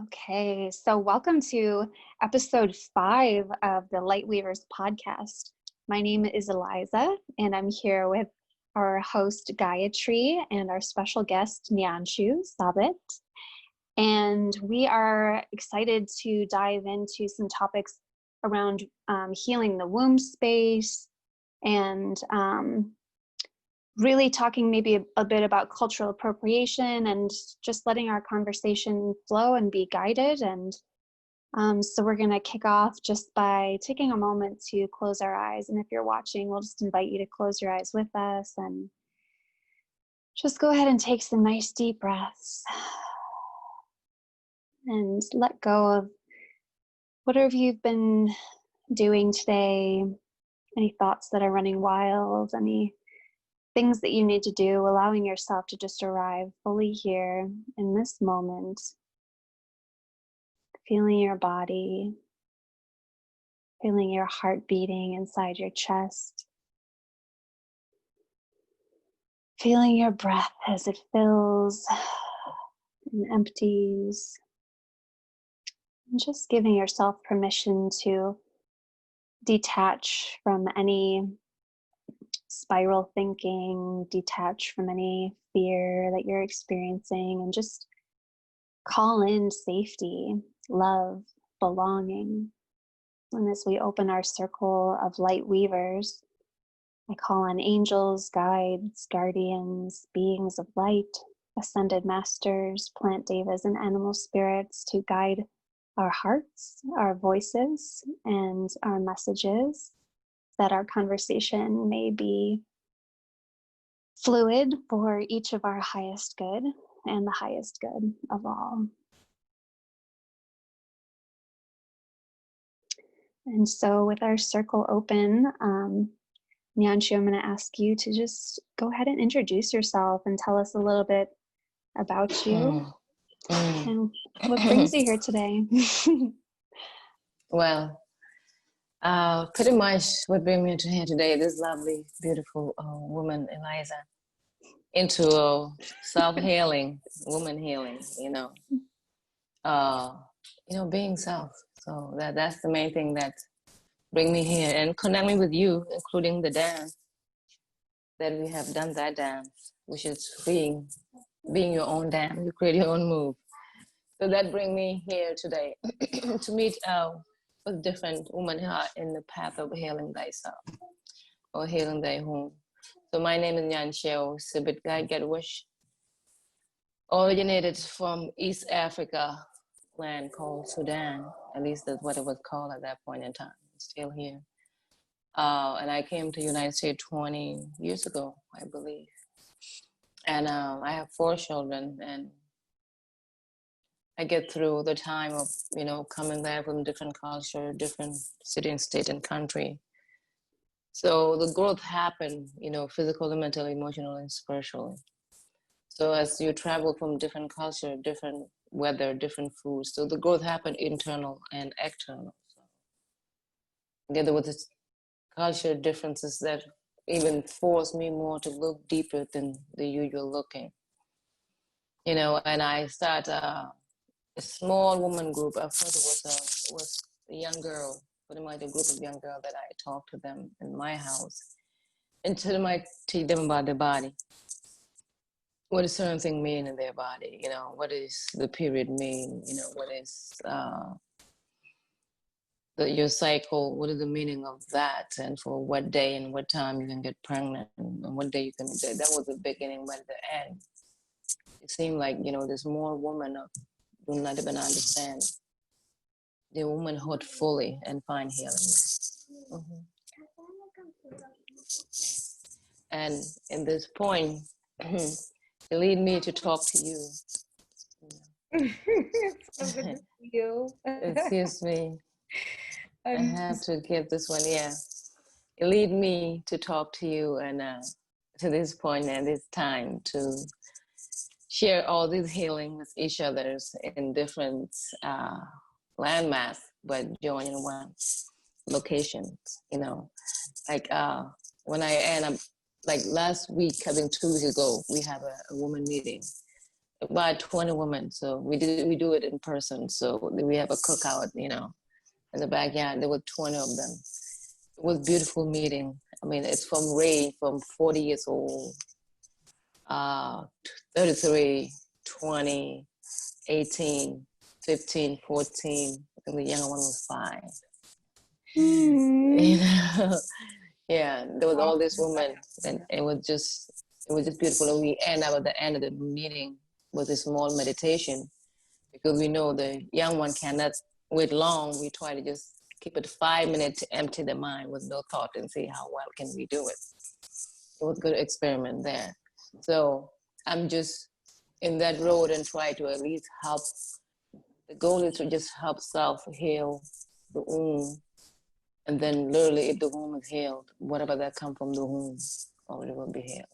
Okay, so welcome to episode 5 of the Lightweavers podcast. My name is Eliza, and I'm here with our host Gaitrie and our special guest Nyanchiew. And we are excited to dive into some topics around healing the womb space and really talking maybe a bit about cultural appropriation and just letting our conversation flow and be guided. And so we're going to kick off just by taking a moment to close our eyes. And if you're watching, we'll just invite you to close your eyes with us and just go ahead and take some nice deep breaths and let go of whatever you've been doing today, any thoughts that are running wild, any things that you need to do, allowing yourself to just arrive fully here in this moment, feeling your body, feeling your heart beating inside your chest, feeling your breath as it fills and empties, and just giving yourself permission to detach from any spiral thinking, detach from any fear that you're experiencing, and just call in safety, love, belonging. And as we open our circle of light weavers, I call on angels, guides, guardians, beings of light, ascended masters, plant devas, and animal spirits to guide our hearts, our voices, and our messages, that our conversation may be fluid for each of our highest good and the highest good of all. And so with our circle open, Nyanchiew, I'm going to ask you to just go ahead and introduce yourself and tell us a little bit about you and what brings you here today. Well, pretty much what brings me to here today, this lovely, beautiful woman, Eliza, into self-healing, woman healing, being self. So that's the main thing that bring me here and connect me with you, including the dance that we have done, that dance, which is being your own dance. You create your own move. So that bring me here today to meet with different women who are in the path of healing thyself or healing thy home. So my name is Nyanchiew Sibit Gaitrie, originated from East Africa, land called Sudan. At least that's what it was called at that point in time. It's still here. And I came to the United States 20 years ago, I believe. And I have 4 children, and I get through the time of, coming back from different culture, different city and state and country. So the growth happened, physically, mentally, emotionally, and spiritually. So as you travel from different culture, different weather, different foods, so the growth happened internal and external. So together with the culture differences that even forced me more to look deeper than the usual looking. And I start a small woman group. At first it was a young girl, pretty much a group of young girls that I talked to them in my house and teach them about their body. What does certain thing mean in their body? What does the period mean? What is your cycle? What is the meaning of that? And for what day and what time you can get pregnant and what day you can. That was the beginning, but at the end, it seemed like, there's more women do not even understand the womanhood fully and find healing. And in this point, it lead me to talk to you. So good to see you. Excuse me. I have to give this one, yeah. It lead me to talk to you and to this point and this time to share all this healing with each other in different landmass, but join in one location, like when I end up, like last week, I think 2 weeks ago, we have a woman meeting about 20 women. So we do it in person. So we have a cookout, you know, in the backyard. There were 20 of them. It was a beautiful meeting. I mean, it's from Ray, from 40 years old, 33, 20, 18, 15, 14. I think the younger one was 5. You know? Yeah, there was all these women, and it was just beautiful. And we end up at the end of the meeting with a small meditation, because we know the young one cannot wait long. We try to just keep it 5 minutes to empty the mind with no thought and see how well can we do it. It was a good experiment there. So I'm just in that road and try to at least help. The goal is to just help self heal the womb. And then literally, if the womb is healed, whatever that comes from the womb already will be healed.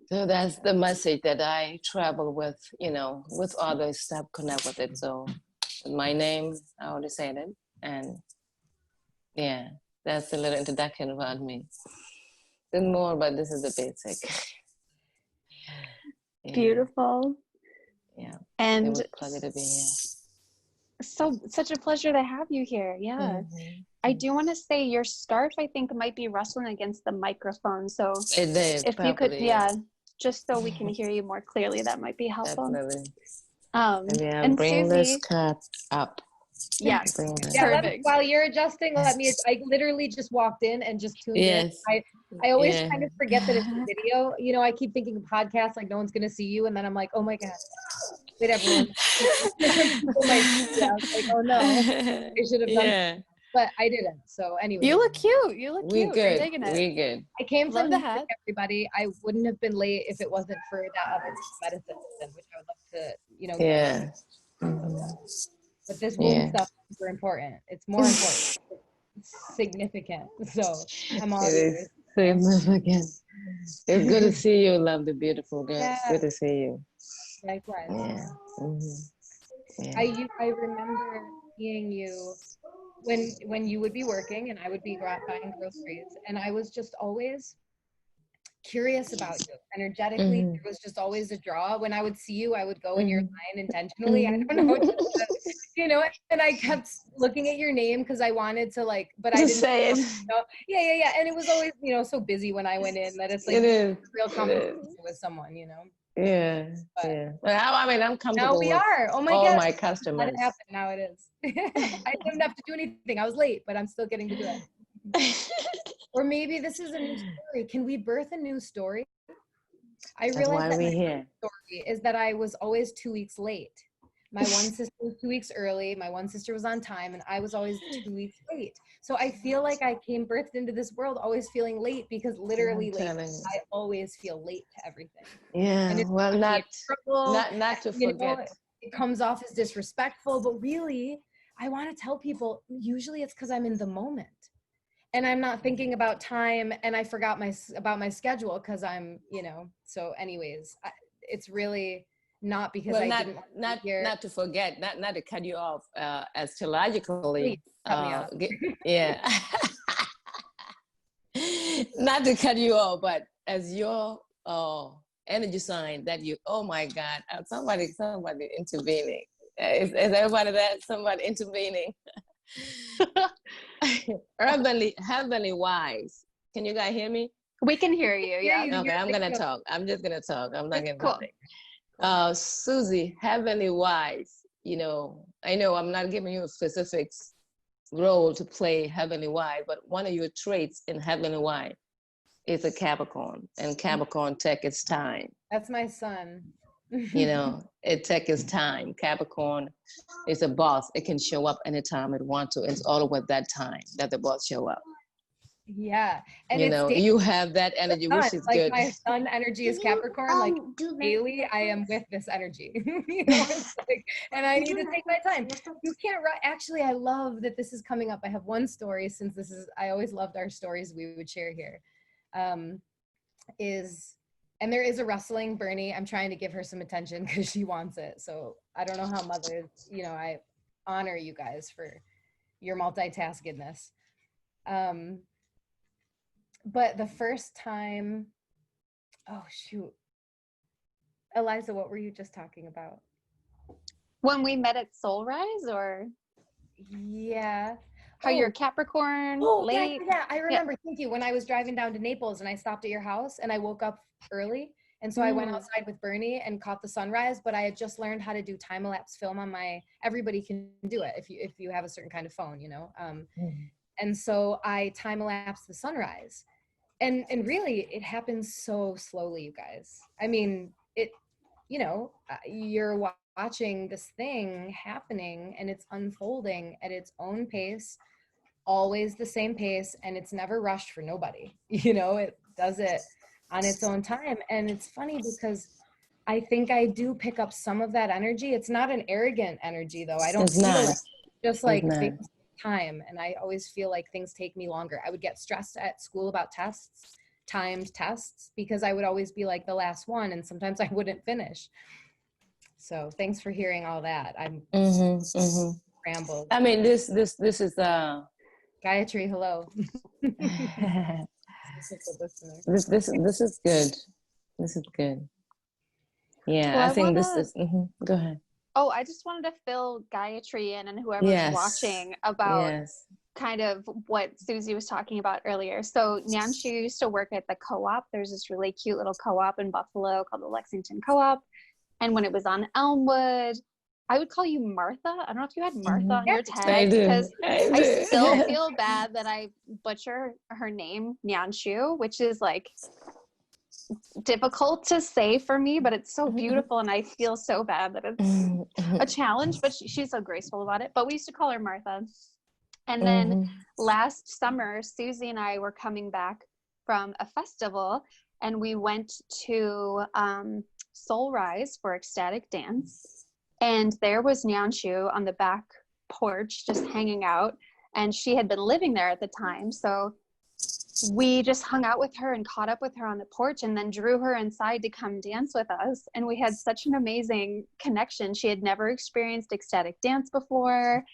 So that's the message that I travel with, you know, with others that connect with it. So my name, I already said it. And yeah, that's a little introduction about me. Then more, but this is the basic. Yeah. Beautiful. Yeah. And it was a pleasure to be here. Such a pleasure to have you here. Yeah. I do want to say your scarf, I think, might be rustling against the microphone. So It is, if probably, you could, just so we can hear you more clearly, that might be helpful. Definitely. Yeah, and bring this cat up. Yes. Perfect. While you're adjusting, I literally just walked in and just tuned in. I always kind of forget that it's a video. You know, I keep thinking podcast, like no one's gonna see you, and then I'm like, oh my God. Wait, everyone. People might see. I was like, oh no, I should have done that. But I didn't. So anyway. You look cute. You look cute. Good. You're digging it. We good. I came from the hat. Everybody. I wouldn't have been late if it wasn't for that other medicine, which I would love to, you know. Yeah. But this womb stuff is super important. It's more important. It's significant. So I'm all ears. Significant. It's good to see you, lovely, beautiful girl. Yeah. It's good to see you. Likewise. Yeah. I remember seeing you when you would be working and I would be buying groceries, and I was just always curious about you energetically. There was just always a draw. When I would see you, I would go in your line intentionally. I don't know, you know, and I kept looking at your name because I wanted to, like, but I didn't say it. You know? Yeah. And it was always, you know, so busy when I went in that it's like it is. real conversation with someone, you know. Yeah. Well, I mean, I'm comfortable. Now we are. Oh my all God. my customers. Let it happen. Now it is. I didn't have to do anything. I was late, but I'm still getting to do it. Or maybe this is a new story. Can we birth a new story? I realized that my story is that I was always 2 weeks late. My one sister was 2 weeks early. My one sister was on time, and I was always 2 weeks late. So I feel like I came birthed into this world always feeling late, because literally I always feel late to everything. Yeah. And it's well, not to forget. Know, it comes off as disrespectful, but really, I want to tell people, usually it's because I'm in the moment. And I'm not thinking about time, and I forgot about my schedule because I'm, you know. So, anyways, it's really not because I didn't not to forget, not to cut you off. Astrologically, cut me off. Yeah, not to cut you off, but as your energy sign that you. Oh my God, somebody intervening. Is everybody that somebody intervening? Heavenly wise. Can you guys hear me? We can hear you. Yeah. Okay, I'm gonna talk. I'm just gonna talk. I'm not gonna cool. Suzie, heavenly wise. You know, I know I'm not giving you a specific role to play heavenly wise, but one of your traits in heavenly wise is a Capricorn, and Capricorn tech is time. That's my son. You know, it tech is time. Capricorn is a boss. It can show up anytime it wants to. It's all about that time that the boss show up. Yeah. And you know, you have that energy, which is like good. My sun energy is Capricorn. Like daily, I am with this energy. You know, and I need to take my time. You can't actually, I love that this is coming up. I have one story, since this is, I always loved our stories we would share here. And there is a rustling, Bernie. I'm trying to give her some attention because she wants it. So I don't know how mothers, you know, I honor you guys for your multitaskedness. But the first time, oh shoot. Eliza, what were you just talking about? When we met at Soul Rise, or Yeah. how you're Capricorn late? Yeah. I remember. Thank you. When I was driving down to Naples and I stopped at your house and I woke up early. And so I went outside with Bernie and caught the sunrise, but I had just learned how to do time-lapse film on everybody can do it if you have a certain kind of phone, you know? And so I time-lapsed the sunrise. And really it happens so slowly, you guys. I mean, you're watching this thing happening and it's unfolding at its own pace, always the same pace, and it's never rushed for nobody. It does it on its own time. And it's funny because I think I do pick up some of that energy. It's not an arrogant energy though. I don't feel it. Just like things take time, and I always feel like things take me longer. I would get stressed at school about timed tests, because I would always be like the last one, and sometimes I wouldn't finish. So thanks for hearing all that. I'm rambled. I mean, this is Gaitrie, hello. this is good. This is good. Yeah, well, I think this is. Go ahead. Oh, I just wanted to fill Gaitrie in and whoever's watching about kind of what Suzie was talking about earlier. So Nyanchiew used to work at the co-op. There's this really cute little co-op in Buffalo called the Lexington Co-op. And when it was on Elmwood, I would call you Martha. I don't know if you had Martha on your tag, because I still feel bad that I butcher her name, Nyanchiew, which is like difficult to say for me, but it's so beautiful, and I feel so bad that it's a challenge, but she's so graceful about it. But we used to call her Martha. And then last summer, Suzie and I were coming back from a festival, and we went to Soul Rise for ecstatic dance. And there was Nyanchiew on the back porch just hanging out, and she had been living there at the time. So we just hung out with her and caught up with her on the porch, and then drew her inside to come dance with us. And we had such an amazing connection. She had never experienced ecstatic dance before.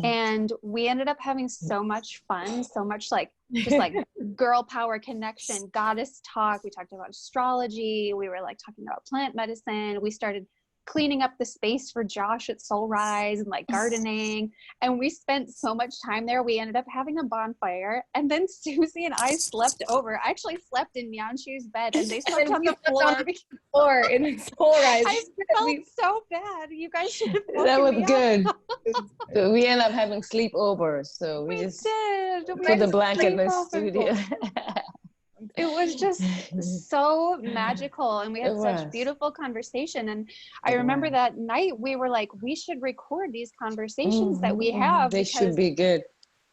And we ended up having so much fun, so much just like girl power connection, goddess talk. We talked about astrology. We were like talking about plant medicine. We started cleaning up the space for Josh at Soul Rise and like gardening. And we spent so much time there. We ended up having a bonfire. And then Suzie and I slept over. I actually slept in Nyanchiew's bed, and they slept on the floor. In Soul Rise. I felt so bad. You guys should have that was good. So we ended up having sleepovers. So we just did. Put the blanket in the studio. It was just so magical, and we had such beautiful conversation. And I remember that night we were like, we should record these conversations that we have. They should be good.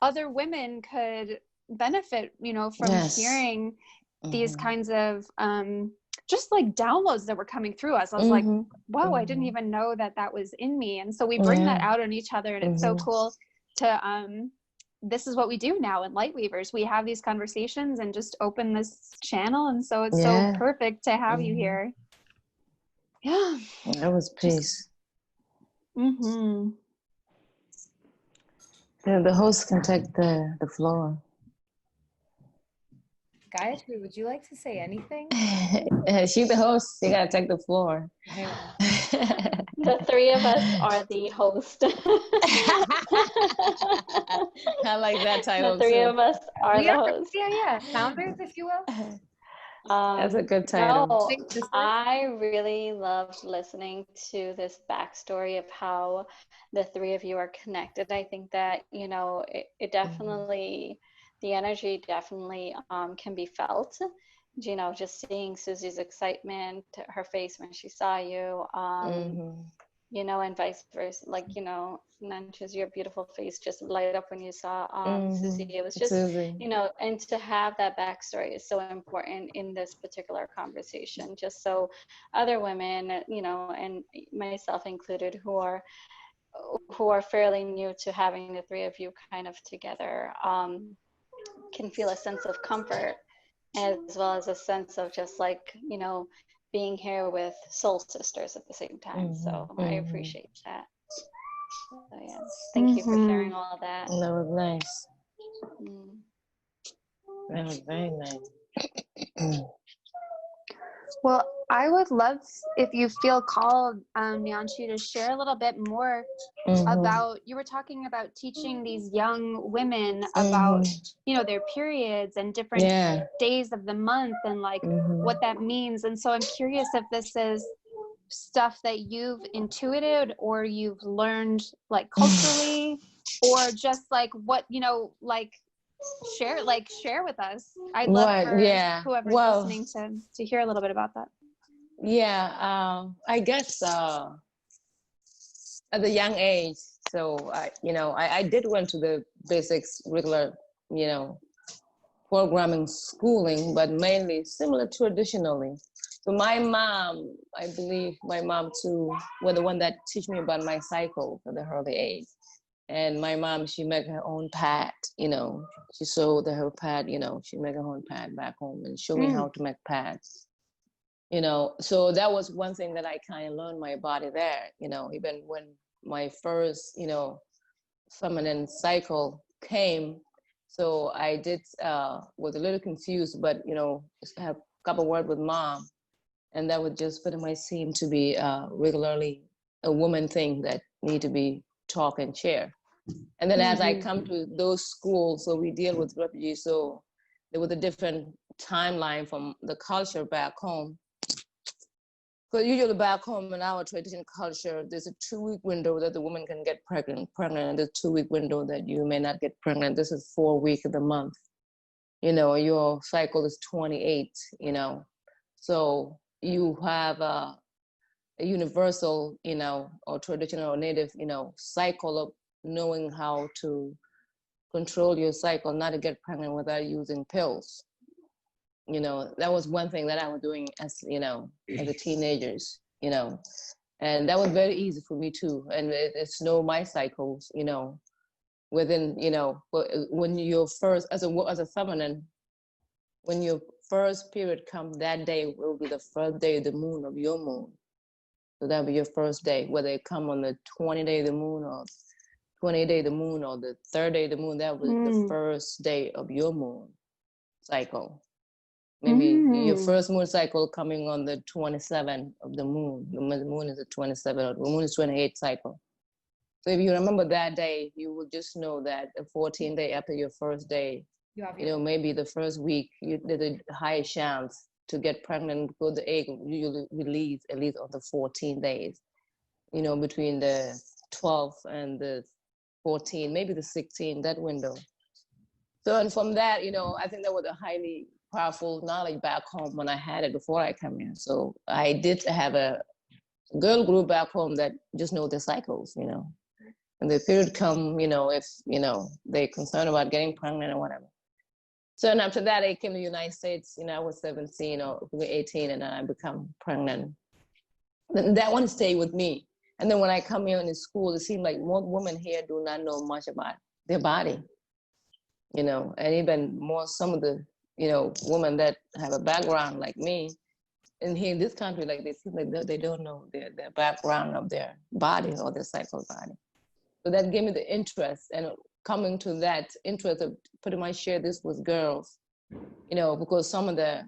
Other women could benefit, from hearing these kinds of just like downloads that were coming through us. I was like, whoa, I didn't even know that was in me. And so we bring that out on each other, and it's so cool to this is what we do now in Lightweavers. We have these conversations and just open this channel. And so it's so perfect to have you here. Yeah. That was peace. The host can take the floor. Gaitrie, would you like to say anything? She's the host. You gotta take the floor. The three of us are the host. I like that title. The three of us are the host. Yeah. Founders, if you will. That's a good title. No, I really loved listening to this backstory of how the three of you are connected. I think that, it definitely, the energy definitely can be felt. Just seeing Suzie's excitement, her face when she saw you, and vice versa. Nyanchiew, your beautiful face just light up when you saw Suzie. It was just, and to have that backstory is so important in this particular conversation, just so other women, and myself included, who are fairly new to having the three of you kind of together, can feel a sense of comfort, as well as a sense of just being here with soul sisters at the same time. So I appreciate that. So thank you for sharing all that. That was nice. That was very nice. Well, I would love if you feel called, Nyanchiew, to share a little bit more about, you were talking about teaching these young women about, you know, their periods and different days of the month and like what that means. And so I'm curious if this is stuff that you've intuited or you've learned like culturally or just like what, you know, like share with us. I'd love for whoever's listening to hear a little bit about that. I guess at a young age, so I did went to the basics regular, you know, programming schooling, but mainly similar traditionally. So my mom, I believe my mom too, were the one that teach me about my cycle at the early age. And my mom, she make her own pad, you know, she sewed her pad, you know, she make her own pad back home and show me how to make pads, you know. So that was one thing that I kind of learned my body there, you know, even when my first, you know, feminine cycle came. So I did, was a little confused, but, you know, have a couple words with mom. And that would just pretty much seem to be regularly a woman thing that need to be talk and share. And then as I come to those schools, so we deal with refugees, so there was a different timeline from the culture back home. Because usually back home in our traditional culture, there's a 2-week window that the woman can get pregnant, and there's a 2-week window that you may not get pregnant. This is 4 weeks of the month. You know, your cycle is 28, you know. So you have a universal, you know, or traditional or native, you know, cycle of knowing how to control your cycle, not to get pregnant without using pills. You know, that was one thing that I was doing as, you know, as a teenagers, you know, and that was very easy for me too. And it's know my cycles, you know, within, you know, when you're first, as a feminine, when your first period comes, that day will be the first day of the moon of your moon. So that'll be your first day, whether it come on the 20th day of the moon or 20th day of the moon or the 3rd day of the moon, that was the first day of your moon cycle. Maybe your first moon cycle coming on the 27th of the moon. The moon is the 27th, or the moon is 28th cycle. So if you remember that day, you will just know that the 14th day after your first day, you know, maybe the first week, there's a high chance to get pregnant because the egg usually release at least on the 14 days, you know, between the 12th and the 14, maybe the 16, that window. So, and from that, you know, I think that was a highly powerful knowledge back home when I had it before I came here. So I did have a girl group back home that just know the cycles, you know, and the period come, you know, if, you know, they're concerned about getting pregnant or whatever. So, and after that, I came to the United States, you know, I was 17 or 18 and then I become pregnant. Then that one stayed with me. And then when I come here in the school, it seemed like more women here do not know much about their body, you know, and even more some of the, you know, women that have a background like me, and here in this country, like they seem like they don't know their background of their body or their cycle body. So that gave me the interest, and coming to that interest of pretty much share this with girls, you know, because some of the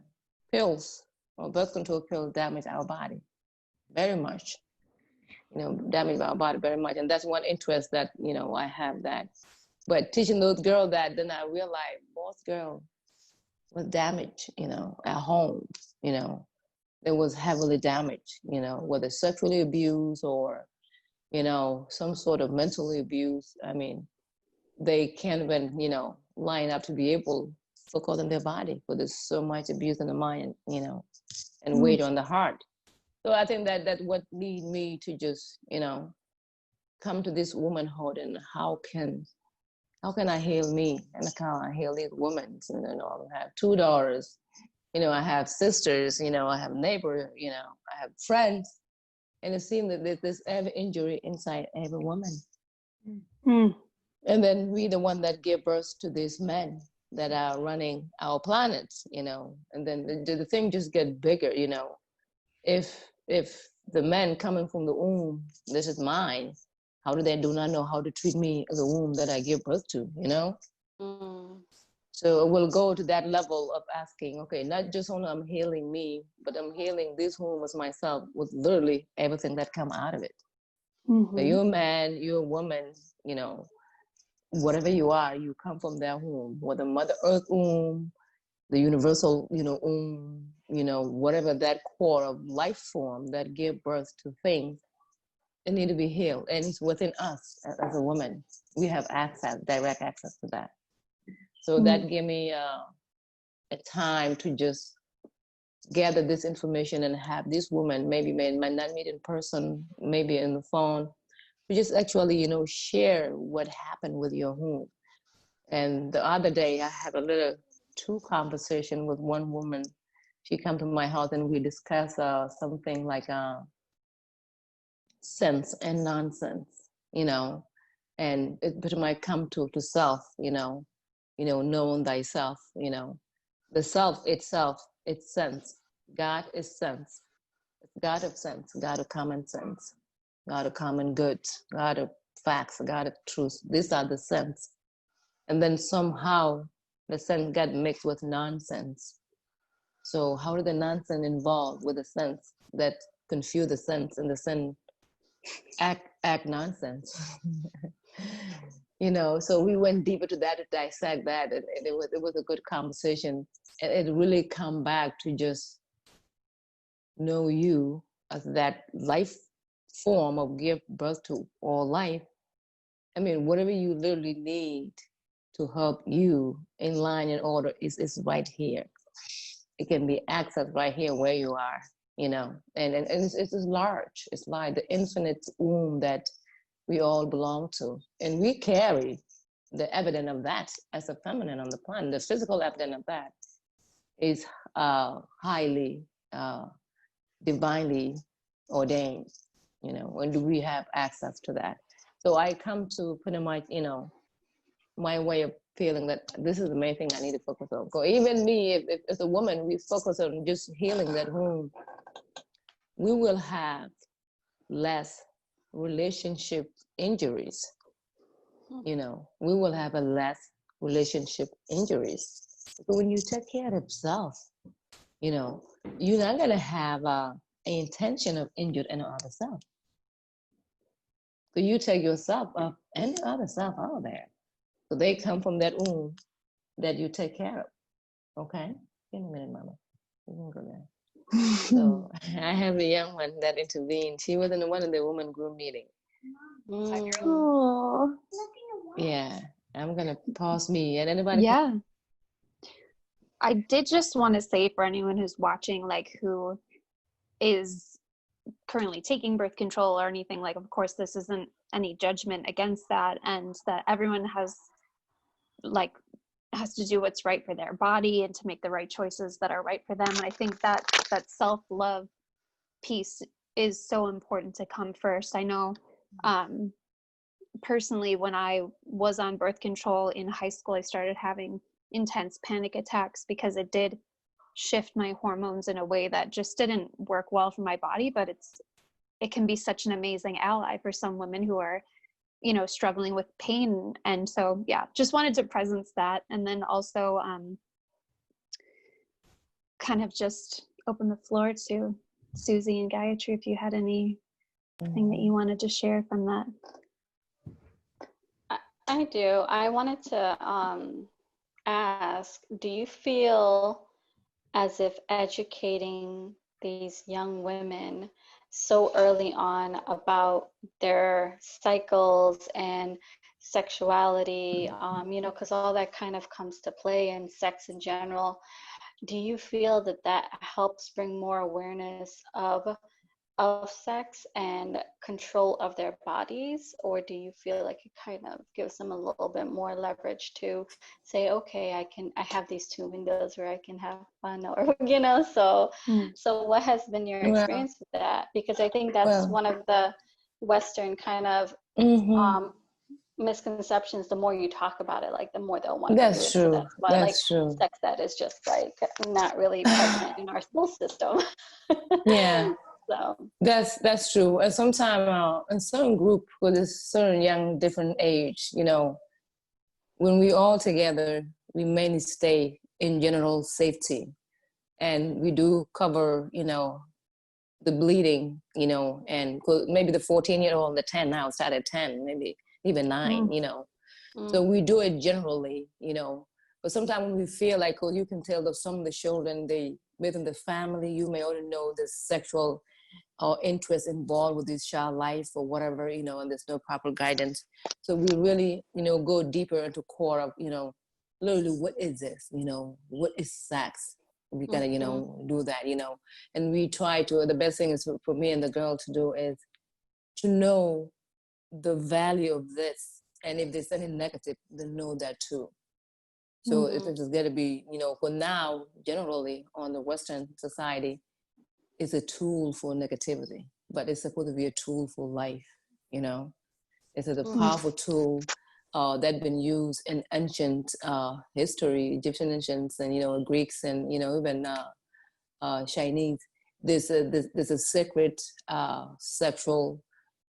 pills or birth control pills damage our body very much, you know, damage our body very much. And that's one interest that, you know, I have that. But teaching those girls that, then I realized most girls was damaged, you know, at home, you know, it was heavily damaged, you know, whether sexually abused or, you know, some sort of mentally abuse. I mean, they can't even, you know, line up to be able to focus on their body because there's so much abuse in the mind, you know, and weight on the heart. So I think that what lead me to just, you know, come to this womanhood and how can I heal me and how I heal these women? You know, I have 2 daughters, you know, I have sisters, you know, I have neighbors, you know, I have friends, and it seems that there's every injury inside every woman. And then we the one that give birth to these men that are running our planet, you know, and then the thing just get bigger, you know. If the men coming from the womb, this is mine, how do they do not know how to treat me as a womb that I give birth to, you know? So we'll go to that level of asking, okay, not just only I'm healing me, but I'm healing this womb as myself with literally everything that come out of it. Mm-hmm. So you're a man, you're a woman, whatever you are, you come from that womb, whether Mother Earth womb, the universal, whatever that core of life form that give birth to things, it need to be healed. And it's within us as a woman. We have access, direct access to that. So that gave me a time to just gather this information and have this woman, maybe might not meet in person, maybe in the phone, to just actually, share what happened with your womb. And the other day I had a little conversation with one woman. She came to my house and we discussed something like sense and nonsense, and it might come to self, knowing thyself, the self itself, it's sense. God is sense. It's God of sense, God of common sense, God of common good, God of facts, God of truth. These are the sense. And then somehow the sense got mixed with nonsense. So how did the nonsense involve with the sense that confuse the sense, and the sense act nonsense? So we went deeper to that to dissect that. It was a good conversation. And it really come back to just know you as that life form of give birth to all life. I mean, whatever you literally need to help you in line and order is right here. It can be accessed right here where you are, and it's large. It's like the infinite womb that we all belong to. And we carry the evidence of that as a feminine on the planet. The physical evidence of that is highly divinely ordained, and we have access to that. So I come to pretty much, my way of feeling that this is the main thing I need to focus on. So even me, if as a woman, we focus on just healing that womb, we will have less relationship injuries. We will have a less relationship injuries. So when you take care of yourself, you're not gonna have an intention of injuring any other self. So you take yourself up and the other self out there. So they come from that womb that you take care of. Okay? Give me a minute, Mama. You can go there. So I have a young one that intervened. She was in one of the women group meeting. Oh. Yeah. I'm gonna pause me. And anybody? Yeah. I did just want to say, for anyone who's watching, like who is currently taking birth control or anything, like, of course, this isn't any judgment against that, and that everyone has to do what's right for their body and to make the right choices that are right for them. And I think that self-love piece is so important to come first. I know personally, when I was on birth control in high school, I started having intense panic attacks because it did shift my hormones in a way that just didn't work well for my body. But it can be such an amazing ally for some women who are, struggling with pain. And so, yeah, just wanted to presence that. And then also kind of just open the floor to Suzie and Gaitrie if you had anything that you wanted to share from that. I do. I wanted to ask, do you feel as if educating these young women so early on about their cycles and sexuality, because all that kind of comes to play in sex in general, do you feel that helps bring more awareness of sex and control of their bodies? Or do you feel like it kind of gives them a little bit more leverage to say, okay, I have these 2 windows where I can have fun, or so what has been your experience with that? Because I think that's one of the Western kind of misconceptions. The more you talk about it, like the more they'll want to do it. That's true. So that's why true. Sex ed is just like not really present in our school system. Yeah. So that's true. And sometimes in certain group with a certain young different age, when we all together, we mainly stay in general safety, and we do cover, the bleeding, and maybe the 14-year-old, the 10 now start at 10, maybe even 9, So we do it generally, but sometimes when we feel like, you can tell that some of the children, within the family, you may already know the sexual interest involved with this child life or whatever, and there's no proper guidance. So we really, go deeper into core of, literally, what is this? What is sex? We gotta, do that, and we try to, the best thing is for me and the girl to do is to know the value of this. And if there's any negative, then know that too. So it's got to be, for now, generally on the Western society, it's a tool for negativity, but it's supposed to be a tool for life, It's a powerful tool that's been used in ancient history, Egyptian ancients and, Greeks and, even Chinese. There's a sacred sexual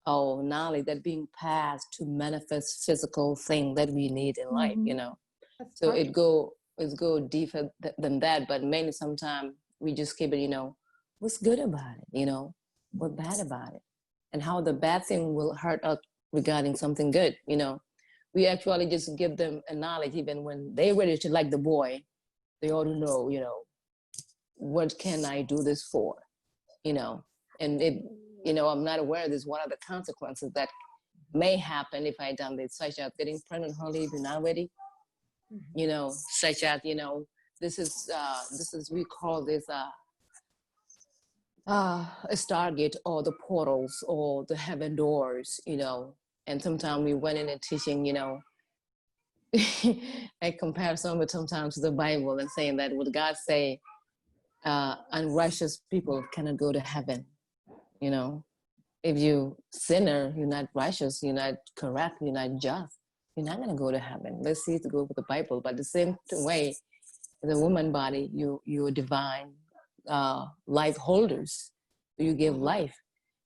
knowledge that being passed to manifest physical thing that we need in life, So it's go deeper than that, but mainly sometimes we just keep it, what's good about it, what's bad about it, and how the bad thing will hurt us regarding something good, We actually just give them a knowledge, even when they're ready to like the boy, they ought to know, what can I do this for, and it, I'm not aware of this. One of the consequences that may happen if I done this, such as getting pregnant early if you're not ready, such as, this is, we call this a Stargate, or the portals, or the heaven doors, and sometimes we went in and teaching, I compare some of it sometimes to the Bible and saying that would God say, unrighteous people cannot go to heaven, If you sinner, you're not righteous, you're not correct, you're not just, you're not going to go to heaven. Let's see to go with the Bible. But the same way, the woman body, you're divine life holders. You give life.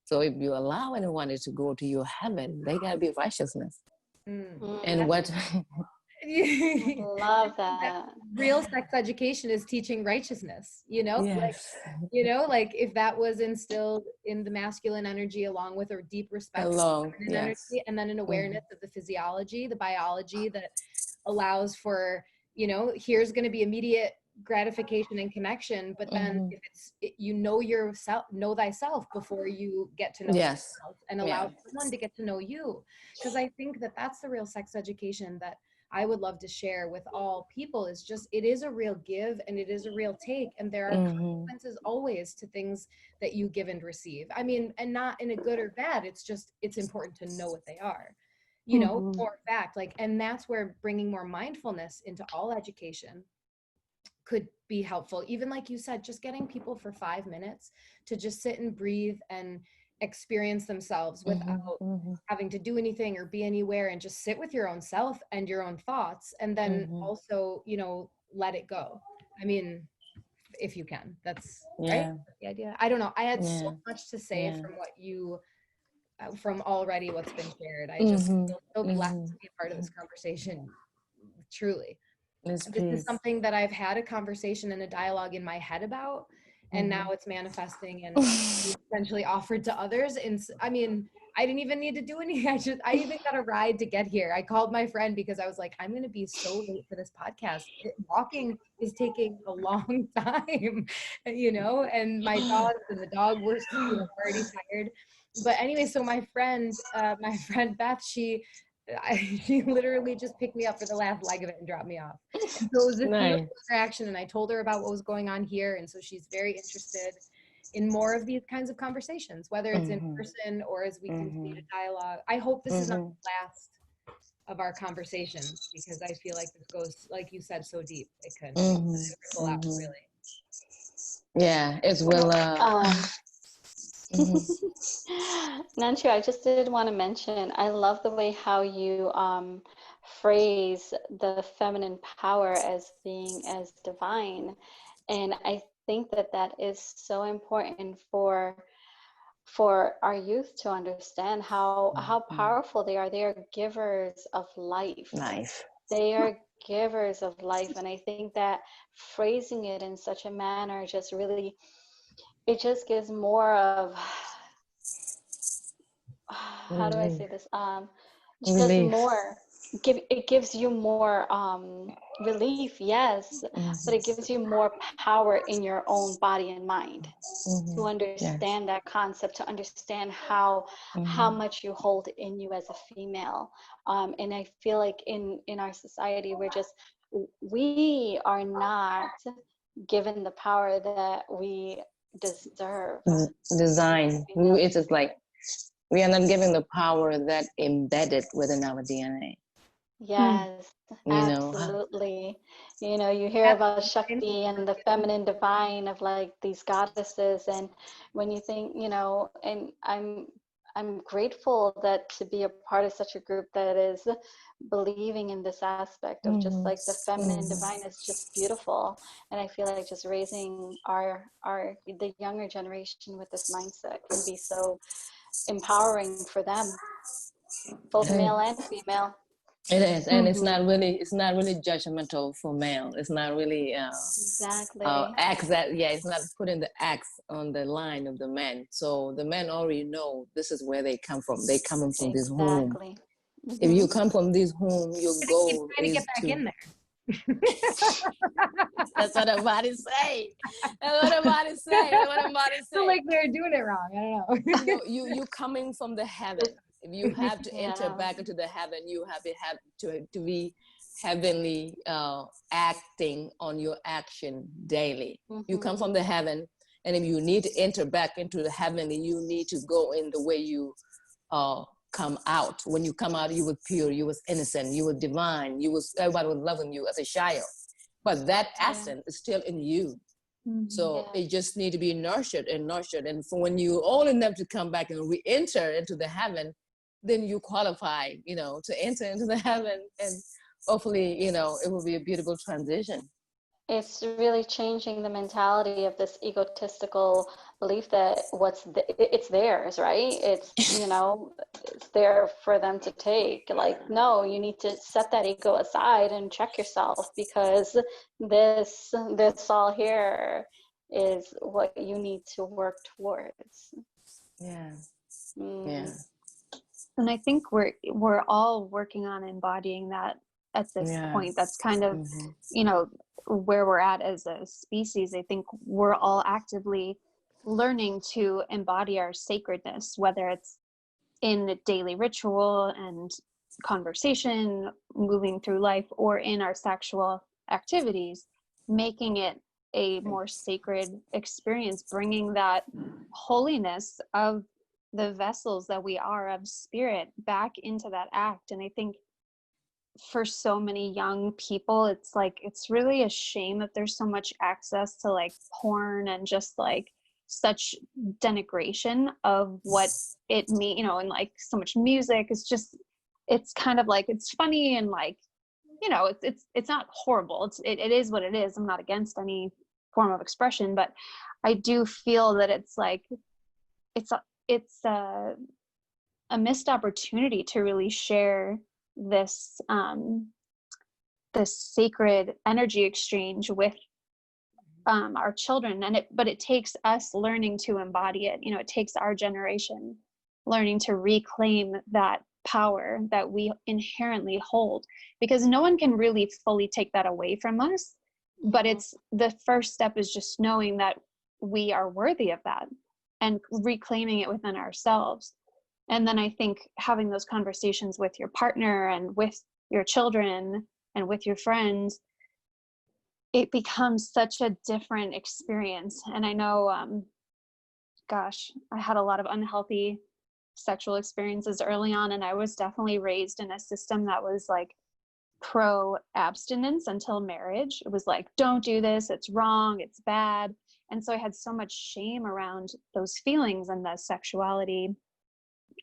So if you allow anyone to go to your heaven, they got to be righteousness. And what... Love that. Real sex education is teaching righteousness, Yes. like if that was instilled in the masculine energy along with a deep respect for the feminine energy, and then an awareness of the physiology, the biology that allows for, here's going to be immediate gratification and connection, but then if it's yourself, know thyself before you get to know yourself, and allow someone to get to know you. Because I think that that's the real sex education that I would love to share with all people, is just, it is a real give and it is a real take, and there are consequences always to things that you give and receive. I mean, and not in a good or bad, it's just, it's important to know what they are, for a fact, like, and that's where bringing more mindfulness into all education could be helpful. Even like you said, just getting people for 5 minutes to just sit and breathe and experience themselves without having to do anything or be anywhere, and just sit with your own self and your own thoughts, and then also, let it go. I mean, if you can, that's right, the idea. I don't know, I had so much to say from what you from already what's been shared. I just feel so blessed to be a part of this conversation, truly. This is something that I've had a conversation and a dialogue in my head about, and now it's manifesting and essentially offered to others. And I mean, I didn't even need to do anything. I even got a ride to get here. I called my friend because I was like, I'm going to be so late for this podcast. Walking is taking a long time, and my dogs and the dog were already tired. But anyway, so my friend Beth, she literally just picked me up for the last leg of it and dropped me off. And so it was this beautiful interaction, and I told her about what was going on here, and so she's very interested in more of these kinds of conversations, whether it's in person or as we continue to dialogue. I hope this is not the last of our conversations, because I feel like this goes, like you said, so deep. It could ripple out, really. Yeah, it will. Nyanchiew, I just did want to mention, I love the way how you phrase the feminine power as being as divine, and I think that that is so important for our youth to understand how powerful they are. They are givers of life. They are givers of life. And I think that phrasing it in such a manner just really, it just gives more of, how do I say this? Just Relief. more, it gives you more relief, yes, but it gives you more power in your own body and mind to understand that concept, to understand how much you hold in you as a female. And I feel like in our society, we are not given the power that we deserve. Design. It's just like we are not given the power that embedded within our DNA. Yes, absolutely. You know, you hear about Shakti and the feminine divine of like these goddesses, and when you think, you know, and I'm grateful that to be a part of such a group that is believing in this aspect of just like the feminine divine is just beautiful. And I feel like just raising the younger generation with this mindset can be so empowering for them, both male and female. It is, and it's not really judgmental for male. It's not really exactly it's not putting the axe on the line of the men. So the men already know this is where they come from. They come from this home. If you come from this home, your goal is to get back in there. That's what I'm about to say. That's what I'm about to say. That's what I'm about to say. So like they're doing it wrong. I don't know. You coming from the heaven. If you have to enter back into the heaven, you have to be heavenly acting on your action daily. You come from the heaven, and if you need to enter back into the heavenly, you need to go in the way you come out. When you come out, you were pure, you was innocent, you were divine, everybody was loving you as a child. But that essence is still in you. So it just need to be nurtured. And for when you old enough to come back and re-enter into the heaven, then you qualify, you know, to enter into the heaven, and hopefully, you know, it will be a beautiful transition. It's really changing the mentality of this egotistical belief that it's theirs, right? It's, you know, it's there for them to take. Like, no, you need to set that ego aside and check yourself, because this all here is what you need to work towards. Yeah. And I think we're all working on embodying that at this point. That's kind of, you know, where we're at as a species. I think we're all actively learning to embody our sacredness, whether it's in daily ritual and conversation, moving through life, or in our sexual activities, making it a more sacred experience, bringing that holiness of the vessels that we are of spirit back into that act. And I think for so many young people, it's like, it's really a shame that there's so much access to like porn and just like such denigration of what it means, you know, and like so much music. It's kind of like, it's funny and like, you know, it's not horrible. It is what it is. I'm not against any form of expression, but I do feel that it's like, it's a missed opportunity to really share this this sacred energy exchange with our children. But it takes us learning to embody it. You know, it takes our generation learning to reclaim that power that we inherently hold, because no one can really fully take that away from us. But it's the first step is just knowing that we are worthy of that and reclaiming it within ourselves. And then I think having those conversations with your partner and with your children and with your friends, it becomes such a different experience. And I know, gosh, I had a lot of unhealthy sexual experiences early on, and I was definitely raised in a system that was like pro abstinence until marriage. It was like, don't do this, it's wrong, it's bad. And so I had so much shame around those feelings and the sexuality.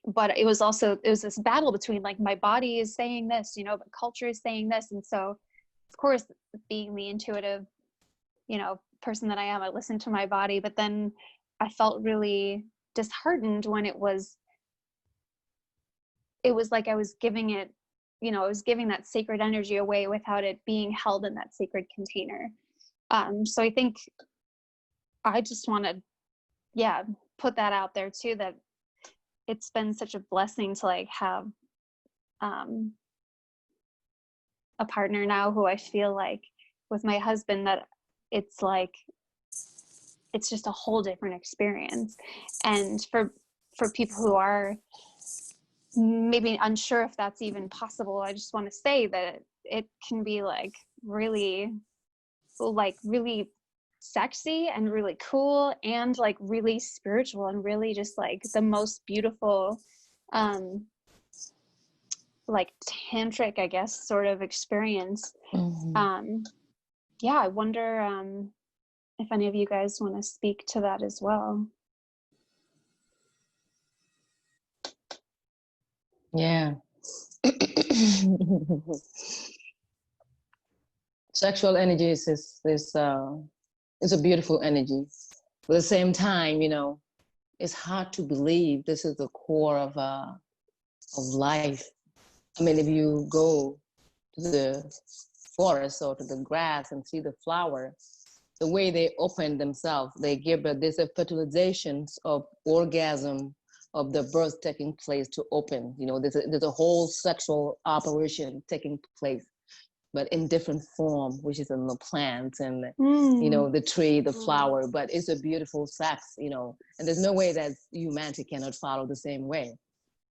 But it was this battle between like, my body is saying this, you know, but culture is saying this. And so of course, being the intuitive, you know, person that I am, I listened to my body, but then I felt really disheartened when it was like I was giving it you know, it was giving that sacred energy away without it being held in that sacred container. So I think I just want to, yeah, put that out there too, that it's been such a blessing to like have a partner now who I feel like with my husband, that it's like, it's just a whole different experience. And for people who are maybe unsure if that's even possible, I just want to say that it can be like really sexy and really cool and like really spiritual and really just like the most beautiful like tantric, I guess, sort of experience. Yeah, I wonder if any of you guys want to speak to that as well. Yeah. Sexual energy is a beautiful energy. But at the same time, you know, it's hard to believe this is the core of life. I mean, if you go to the forest or to the grass and see the flower, the way they open themselves, they give birth. There's a fertilizations of orgasm of the birth taking place to open. You know, there's a whole sexual operation taking place, but in different form, which is in the plants and you know, the tree, the flower. But it's a beautiful sex, you know, and there's no way that humanity cannot follow the same way.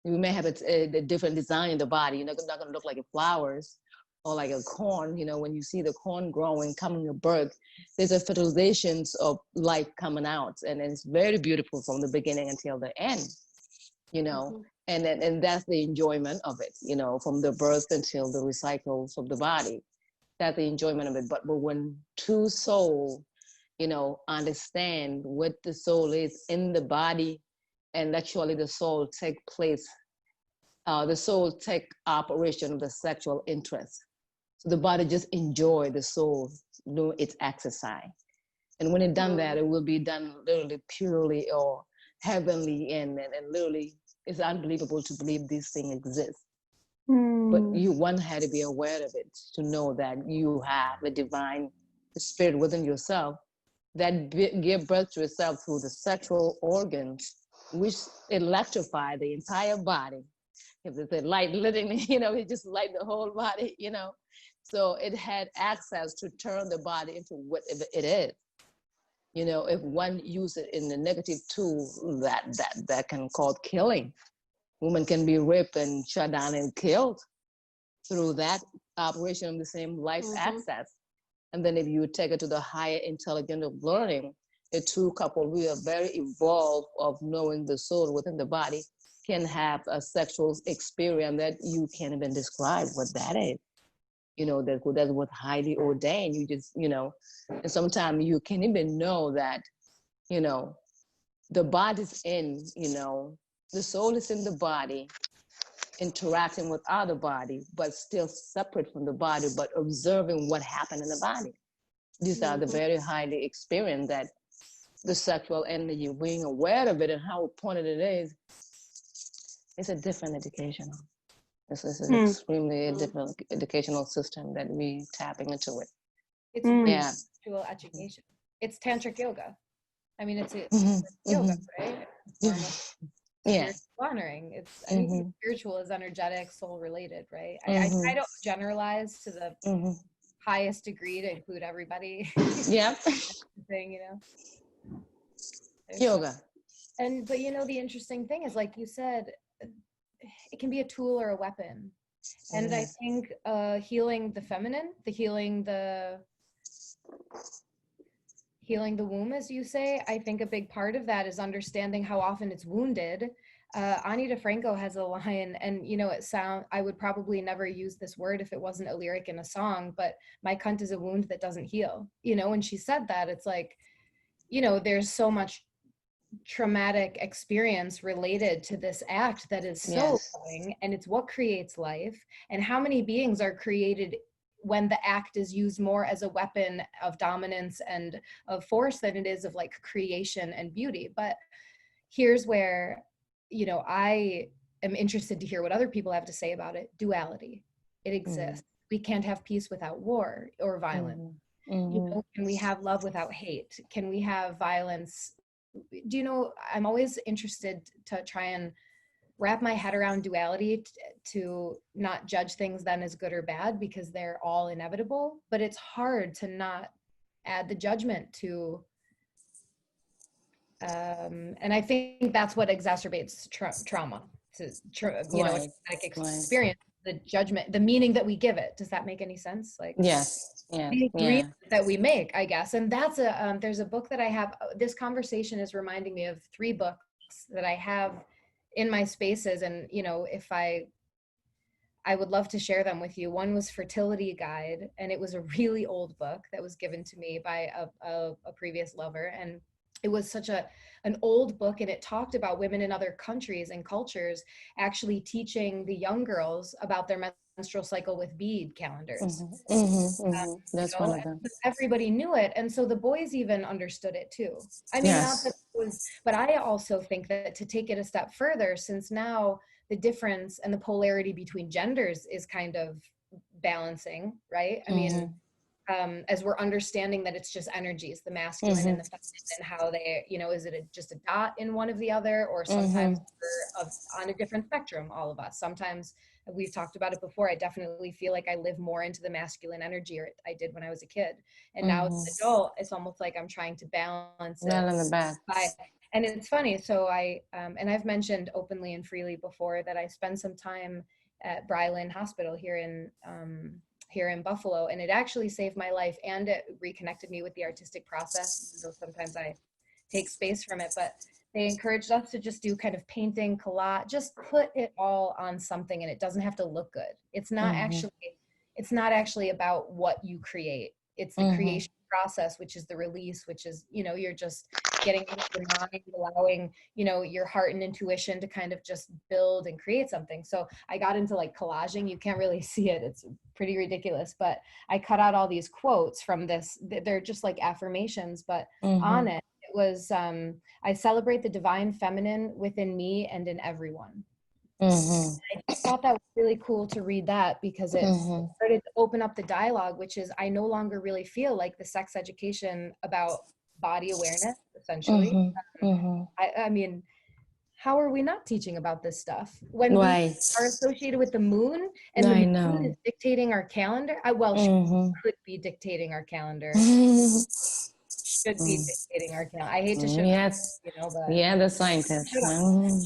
We may have a different design in the body. You're not going to look like flowers or like a corn. You know, when you see the corn growing, coming to birth, there's a fertilizations of life coming out, and it's very beautiful from the beginning until the end. You know, and that's the enjoyment of it. You know, from the birth until the recycles of the body. That's the enjoyment of it. But when two souls, you know, understand what the soul is in the body, and actually the soul take place, the soul take operation of the sexual interest. So the body just enjoy the soul doing its exercise. And when it done that, it will be done literally purely or heavenly, and literally it's unbelievable to believe this thing exists. But one had to be aware of it to know that you have a divine spirit within yourself that give birth to itself through the sexual organs, which electrify the entire body. If it's a light living, you know, it just light the whole body, you know. So it had access to turn the body into whatever it is. You know, if one use it in the negative tool, that can cause killing. Women can be raped and shut down and killed through that operation of the same life access. And then if you take it to the higher intelligence of learning, the two couple who are very evolved of knowing the soul within the body can have a sexual experience that you can't even describe what that is. You know, that's what's highly ordained. You just, you know, and sometimes you can't even know that, you know, the body's in, you know, the soul is in the body, interacting with other body, but still separate from the body, but observing what happened in the body. These are the very highly experienced that the sexual energy, being aware of it and how important it is, it's a different educational. This is an extremely different educational system that we tapping into it. It's spiritual education. It's tantric yoga. I mean, it's yoga, right? Yeah. Honoring. It's anything spiritual is energetic, soul related, right? I don't generalize to the highest degree to include everybody. Yeah. Thing, you know. Yoga. But you know, the interesting thing is, like you said, it can be a tool or a weapon. And I think healing the feminine, healing the womb, as you say, I think a big part of that is understanding how often it's wounded. Ani DeFranco has a line, and you know, I would probably never use this word if it wasn't a lyric in a song, but my cunt is a wound that doesn't heal. You know, when she said that, it's like, you know, there's so much traumatic experience related to this act that is so loving, and it's what creates life. And how many beings are created when the act is used more as a weapon of dominance and of force than it is of like creation and beauty. But here's where, you know, I am interested to hear what other people have to say about it. Duality. It exists. We can't have peace without war or violence. You know, can we have love without hate? Can we have violence? Do you know, I'm always interested to try and wrap my head around duality to not judge things then as good or bad, because they're all inevitable, but it's hard to not add the judgment to, and I think that's what exacerbates trauma, you know, like experience, the judgment, the meaning that we give it. Does that make any sense? Like, yes, the agreement that we make, I guess. And that's there's a book that I have, this conversation is reminding me of 3 books that I have in my spaces. And, you know, if I would love to share them with you. One was Fertility Guide, and it was a really old book that was given to me by a previous lover. And it was such an old book, and it talked about women in other countries and cultures actually teaching the young girls about their menstrual cycle with bead calendars. That's one of them. Everybody knew it, and so the boys even understood it too. I mean, not that it was, but I also think that to take it a step further, since now the difference and the polarity between genders is kind of balancing, right? I mean, as we're understanding that it's just energies, the masculine and the feminine, and how they, you know, is it just a dot in one of the other, or sometimes we're on a different spectrum, all of us. Sometimes, we've talked about it before, I definitely feel like I live more into the masculine energy, or I did when I was a kid. And now as an adult, it's almost like I'm trying to balance it. And it's funny, so and I've mentioned openly and freely before that I spend some time at Bryland Hospital here in Buffalo, and it actually saved my life, and it reconnected me with the artistic process, so sometimes I take space from it. But they encouraged us to just do kind of painting, collage, just put it all on something, and it doesn't have to look good. It's not actually about what you create. It's the creation process, which is the release, which is, you know, you're just getting into your mind, allowing, you know, your heart and intuition to kind of just build and create something. So I got into like collaging. You can't really see it. It's pretty ridiculous, but I cut out all these quotes from this. They're just like affirmations, but on it was, I celebrate the divine feminine within me and in everyone. I just thought that was really cool to read that, because it started to open up the dialogue, which is, I no longer really feel like the sex education about body awareness, essentially. I mean, how are we not teaching about this stuff when we are associated with the moon, and the moon is dictating our calendar? She could be dictating our calendar. Should be dictating our calendar. I hate to show you know, but the scientist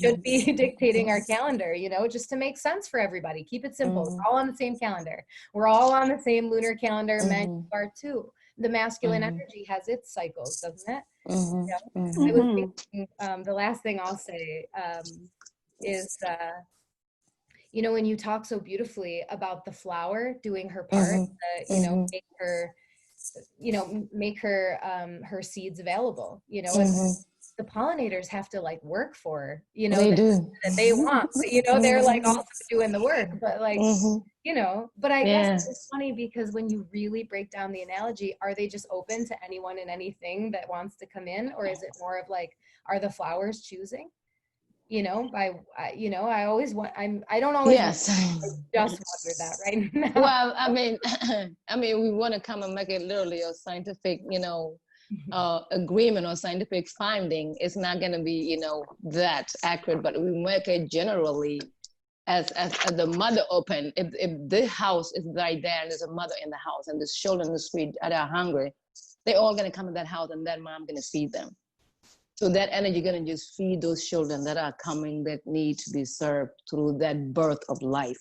should be dictating our calendar, you know, just to make sense for everybody. Keep it simple. It's all on the same calendar. We're all on the same lunar calendar. Men are too. The masculine energy has its cycles, doesn't it? Yeah. I was thinking, the last thing I'll say is, you know, when you talk so beautifully about the flower doing her part, you know, make her her seeds available, you know, and the pollinators have to like work for, you know, that they want, you know, they're like also doing the work, but like, you know, but I guess it's funny, because when you really break down the analogy, are they just open to anyone and anything that wants to come in? Or is it more of like, are the flowers choosing? You know, you know, I always want, I don't always I just wonder that right now. Well, I mean, we want to come and make it literally a scientific, you know, agreement or scientific finding. It's not going to be, you know, that accurate, but we make it generally as the mother open. If the house is right there and there's a mother in the house and there's children in the street that are hungry, they're all going to come to that house, and that mom going to feed them. So that energy going to just feed those children that are coming, that need to be served through that birth of life.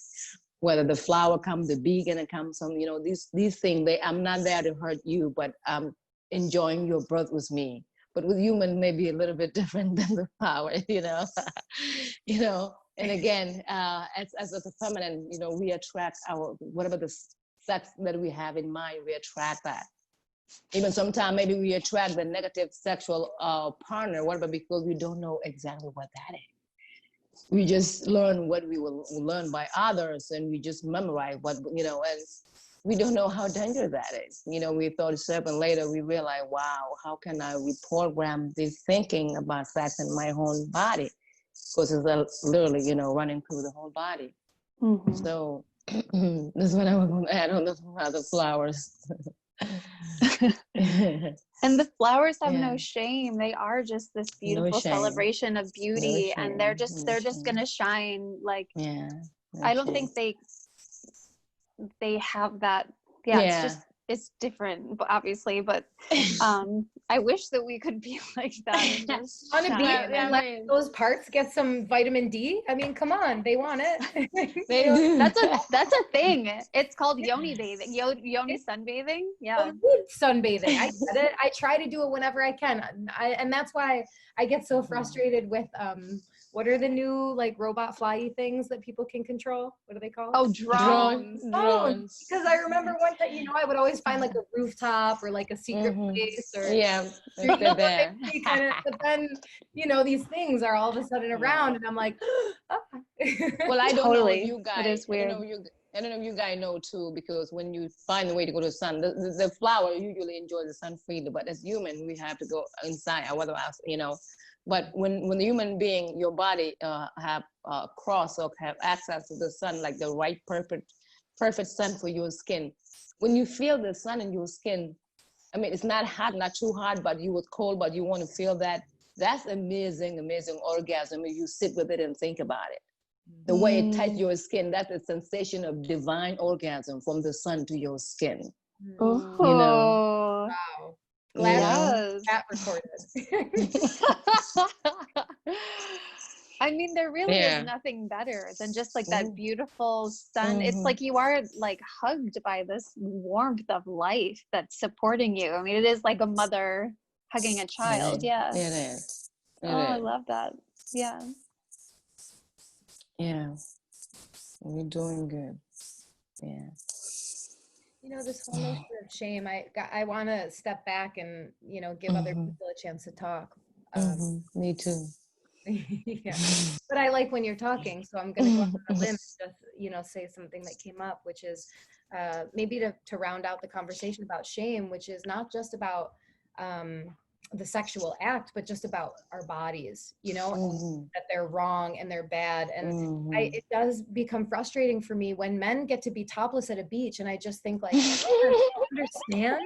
Whether the flower comes, the bee going to come, some, you know, these things, I'm not there to hurt you, but I'm enjoying your birth with me. But with human, maybe a little bit different than the flower, you know. You know, and again, as a feminine, you know, we attract whatever the sex that we have in mind, we attract that. Even sometimes maybe we attract the negative sexual partner, whatever, because we don't know exactly what that is. We just learn what we will learn by others, and we just memorize what, you know, and we don't know how dangerous that is. You know, we thought it's and later we realize, wow, how can I reprogram this thinking about sex in my own body? Because it's literally, you know, running through the whole body. So That's what I was going to add on the flowers. And the flowers have Yeah. no shame. They are just this No beautiful shame. celebration of No beauty, and they're shame. just No they're just shame. gonna shine. Like, Yeah. No I don't shame. think they have that. Yeah, Yeah. it's different, obviously, but I wish that we could be like that and just On a beach shine. and let those parts get some vitamin D. I mean, come on, they want it. They do. That's a thing. It's called yoni bathing. Yoni sunbathing. Yeah. Sunbathing. I get it. I try to do it whenever I can. And that's why I get so frustrated with what are the new like robot flyy things that people can control? What are they called? Oh, drones. Drones. Because I remember one time, I would always find like a rooftop or like a secret place or There. kind of, but then these things are all of a sudden around, and I'm like, well, I don't know if you It guys. is weird. I don't know if you guys know too, because when you find a way to go to the sun, the flower usually enjoys the sun freely, but as human, we have to go inside, or otherwise, But when the human being, your body have cross or have access to the sun, like the right perfect sun for your skin. When you feel the sun in your skin, I mean, it's not hot, not too hot, but you was cold, but you want to feel that. That's amazing, amazing orgasm if you sit with it and think about it. The way it touches your skin, that's a sensation of divine orgasm from the sun to your skin. Oh. Wow. Glad that recorded. I mean, there really is nothing better than just like that beautiful sun. It's like you are like hugged by this warmth of life that's supporting you. I mean, it is like a mother hugging a child. Yeah. It is. I love that. Yeah. Yeah. We're doing good. Yeah. This whole notion of shame, I want to step back and, give other people a chance to talk. Me too. Yeah. But I like when you're talking, so I'm going to go out on a limb and just, say something that came up, which is maybe to round out the conversation about shame, which is not just about the sexual act, but just about our bodies, and that they're wrong and they're bad. And it does become frustrating for me when men get to be topless at a beach, and I just think like, I understand,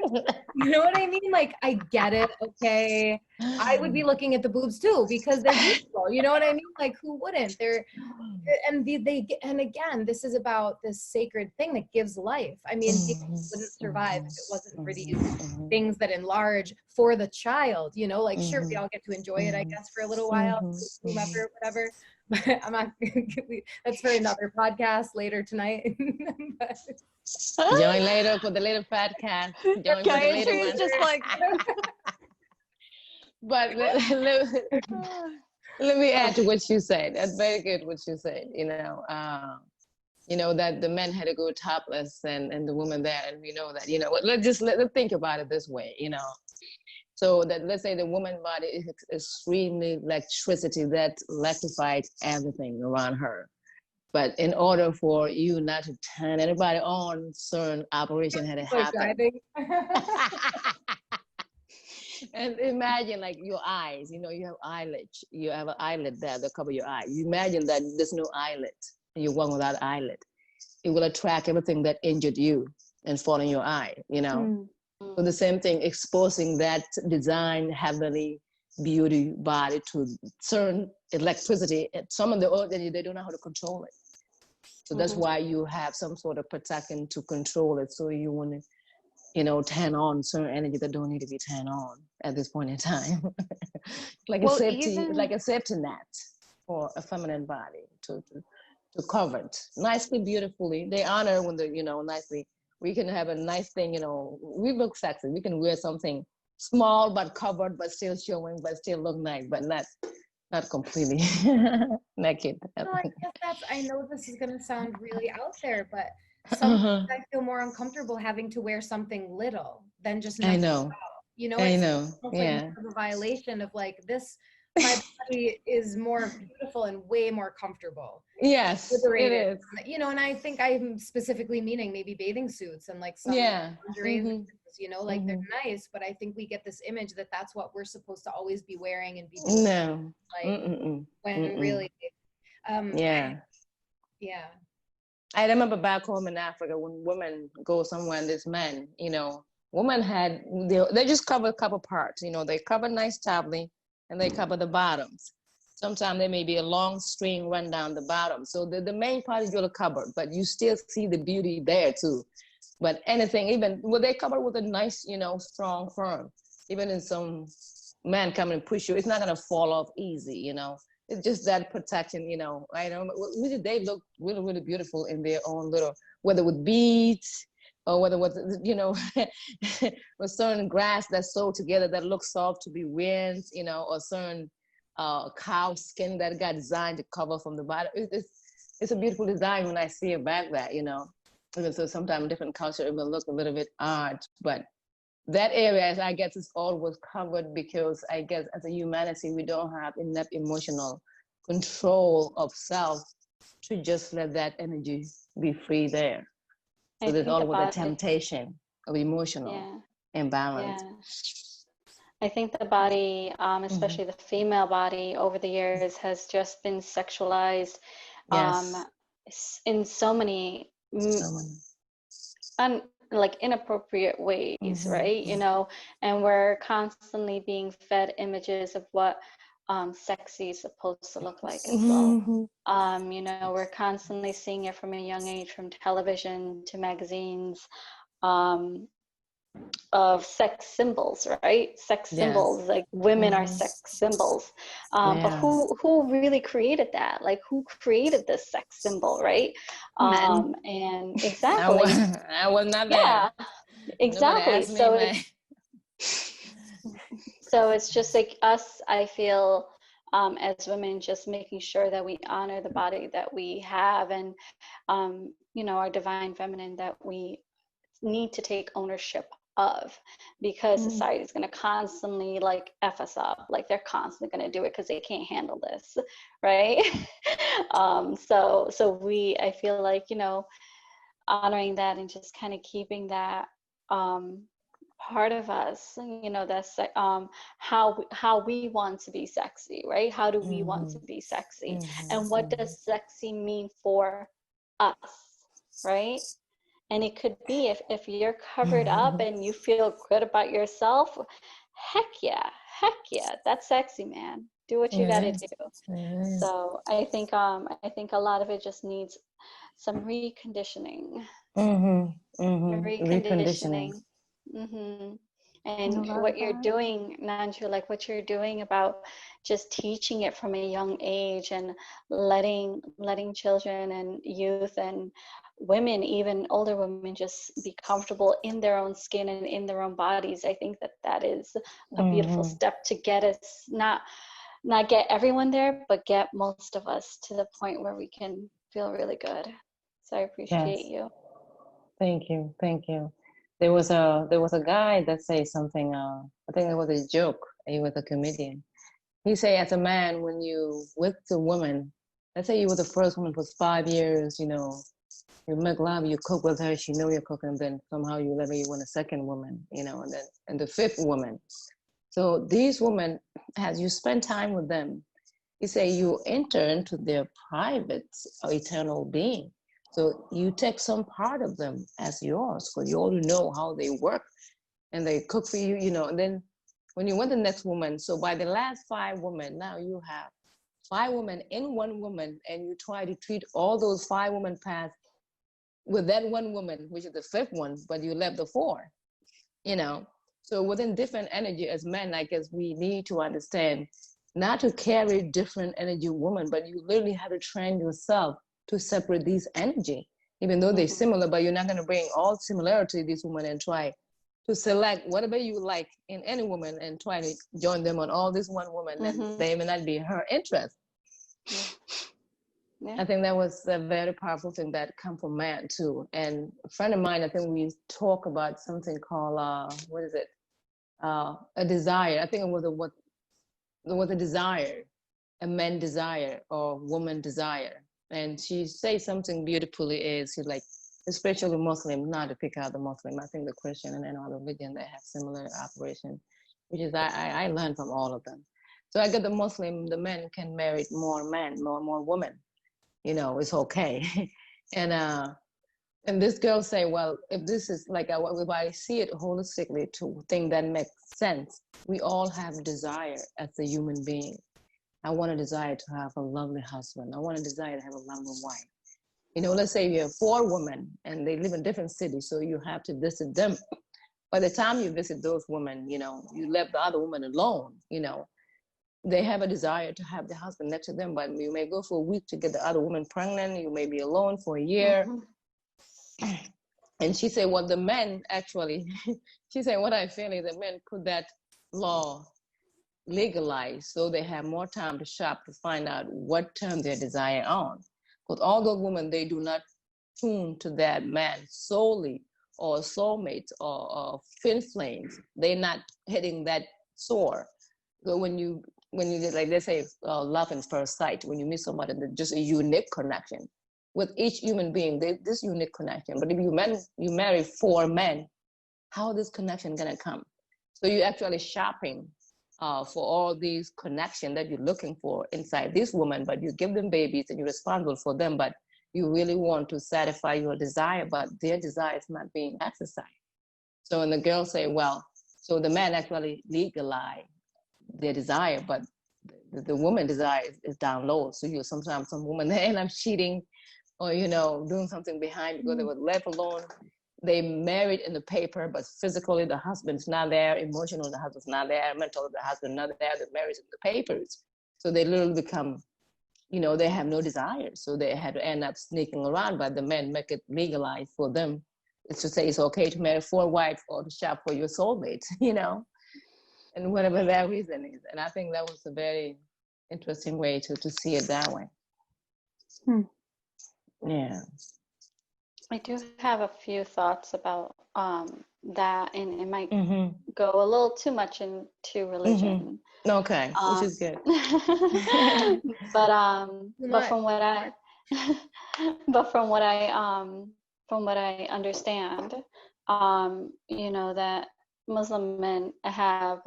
you know what I mean? Like, I get it. Okay. I would be looking at the boobs too, because they're beautiful. You know what I mean? Like, who wouldn't? And again, this is about this sacred thing that gives life. I mean, people wouldn't survive if it wasn't for these things that enlarge for the child, like, sure, we all get to enjoy it, I guess, for a little while, whomever, whatever. But I'm not, that's for another podcast later tonight. Join later for the little podcast. Join for the later one. Just like... But let me add to what you said. That's very good what you said. That the men had to go topless and the woman there, and we know that. Let's think about it this way. So that, let's say the woman body is extremely electricity that electrified everything around her. But in order for you not to turn anybody on, certain operation had to happen. And imagine like your eyes, you have eyelids, you have an eyelid there that cover your eye. You imagine that there's no eyelid and you walk without eyelid. It will attract everything that injured you and fall in your eye, So the same thing, exposing that design, heavenly beauty body to certain electricity. Some of the they don't know how to control it. So that's why you have some sort of protection to control it. So you want to, turn on certain energy that don't need to be turned on at this point in time. like a safety net for a feminine body to cover it nicely, beautifully. They honor when nicely. We can have a nice thing, we look sexy. We can wear something small but covered, but still showing, but still look nice, but not completely naked. No, I guess I know this is going to sound really out there, but sometimes I feel more uncomfortable having to wear something little than just nothing. I know. It's almost like more of a violation of like this. My body is more beautiful and way more comfortable. Yes, liberated. It is. And I think I'm specifically meaning maybe bathing suits and like some lingerie, like they're nice, but I think we get this image that that's what we're supposed to always be wearing and be doing. No. Like when really, yeah. I remember back home in Africa when women go somewhere and there's men, you know, women had, they just cover a couple parts, you know, they cover nice tably and they cover the bottoms. Sometimes there may be a long string run down the bottom. So the main part is you're covered, but you still see the beauty there too. But anything, even, well, they cover with a nice, you know, strong firm. Even in some man come and push you, it's not gonna fall off easy, you know. It's just that protection, you know. I don't know. They look really, really beautiful in their own little, whether with beads or whether with, you know, with certain grass that's sewed together that looks soft to be winds, you know, or certain cow skin that got designed to cover from the bottom. It's a beautiful design when I see it back there, you know. Even so, sometimes different culture it will look a little bit odd, but that area, I guess, is always covered because I guess as a humanity, we don't have enough emotional control of self to just let that energy be free there. So there's always a temptation of emotional imbalance. Yeah. I think the body, especially the female body over the years, has just been sexualized in so many like inappropriate ways, right? You know, and we're constantly being fed images of what sexy is supposed to look like as well. You know, we're constantly seeing it from a young age, from television to magazines, of sex symbols, right? Sex symbols, like women are sex symbols. But who really created that? Like, who created this sex symbol, right? And exactly. I was not there. Yeah, exactly. So it's just like us, I feel, as women, just making sure that we honor the body that we have, and you know, our divine feminine that we need to take ownership of, because society is going to constantly like F us up. Like, they're constantly going to do it because they can't handle this, right? So I feel like, you know, honoring that and just kind of keeping that part of us, you know, that's how we want to be sexy, right? How do we want to be sexy? And what does sexy mean for us, right? And it could be if you're covered up and you feel good about yourself, heck yeah, that's sexy, man. Do what you gotta do. So I think a lot of it just needs some reconditioning. Reconditioning. And what you're doing, Nyanchiew, like what you're doing about just teaching it from a young age and letting children and youth and women, even older women, just be comfortable in their own skin and in their own bodies. I think that is a beautiful step to get us, not get everyone there, but get most of us to the point where we can feel really good. So I appreciate you. Thank you. There was a guy that said something, I think it was a joke. He was a comedian. He said, as a man, when you with a woman, let's say you were the first woman for 5 years, you know, you make love, you cook with her, she know you're cooking, and then somehow you want a second woman, you know, and the fifth woman. So these women, as you spend time with them, you say you enter into their private or eternal being. So you take some part of them as yours, because you already know how they work and they cook for you, you know. And then when you want the next woman, so by the last 5 women, now you have 5 women in one woman, and you try to treat all those 5 women paths with that one woman, which is the 5th one, but you left the 4, you know. So within different energy as men, I guess we need to understand not to carry different energy women, but you literally have to train yourself to separate these energy, even though they're similar, but you're not going to bring all similarity to these women and try to select whatever you like in any woman and try to join them on all this one woman, and they may not be her interest. I think that was a very powerful thing that come from man too. And a friend of mine, I think we talk about something called what is it? A desire. I think it was a desire, a man desire or woman desire. And she says something beautifully is she's like, especially Muslim, not to pick out the Muslim, I think the Christian and all the religion that have similar operation, which is I learned from all of them. So I get the Muslim, the men can marry more men, more women. You know, it's okay. And this girl say, well, if this is like, if I see it holistically to think that makes sense, we all have desire as a human being. I want a desire to have a lovely husband. I want a desire to have a lovely wife. You know, let's say you have 4 women and they live in different cities, so you have to visit them. By the time you visit those women, you know, you left the other woman alone, you know. They have a desire to have the husband next to them, but you may go for a week to get the other woman pregnant. You may be alone for a year. And she said, well, the men actually, she said, what I feel is the men put that law legalized so they have more time to shop to find out what turn their desire on. Because all those women, they do not tune to that man solely or soulmates or fin flames. They're not hitting that soar. So when you like they say, love at first sight, when you meet somebody, there's just a unique connection. With each human being, there's this unique connection. But if you marry 4 men, how is this connection gonna come? So you're actually shopping for all these connections that you're looking for inside this woman, but you give them babies and you're responsible for them, but you really want to satisfy your desire, but their desire is not being exercised. So when the girls say, well, so the man actually legalized their desire, but the woman desire is down low. So you sometimes some women they end up cheating or, you know, doing something behind because they were left alone. They married in the paper, but physically the husband's not there, emotionally the husband's not there, mentally the husband's not there, the marriage in the papers. So they literally become, you know, they have no desire. So they had to end up sneaking around, but the men make it legalized for them. It's to say it's okay to marry 4 wives or to shop for your soulmate, you know, and whatever that reason is. And I think that was a very interesting way to see it that way. Yeah. I do have a few thoughts about that, and it might go a little too much into religion. Okay, which is good. but from what I from what I understand, you know, that Muslim men have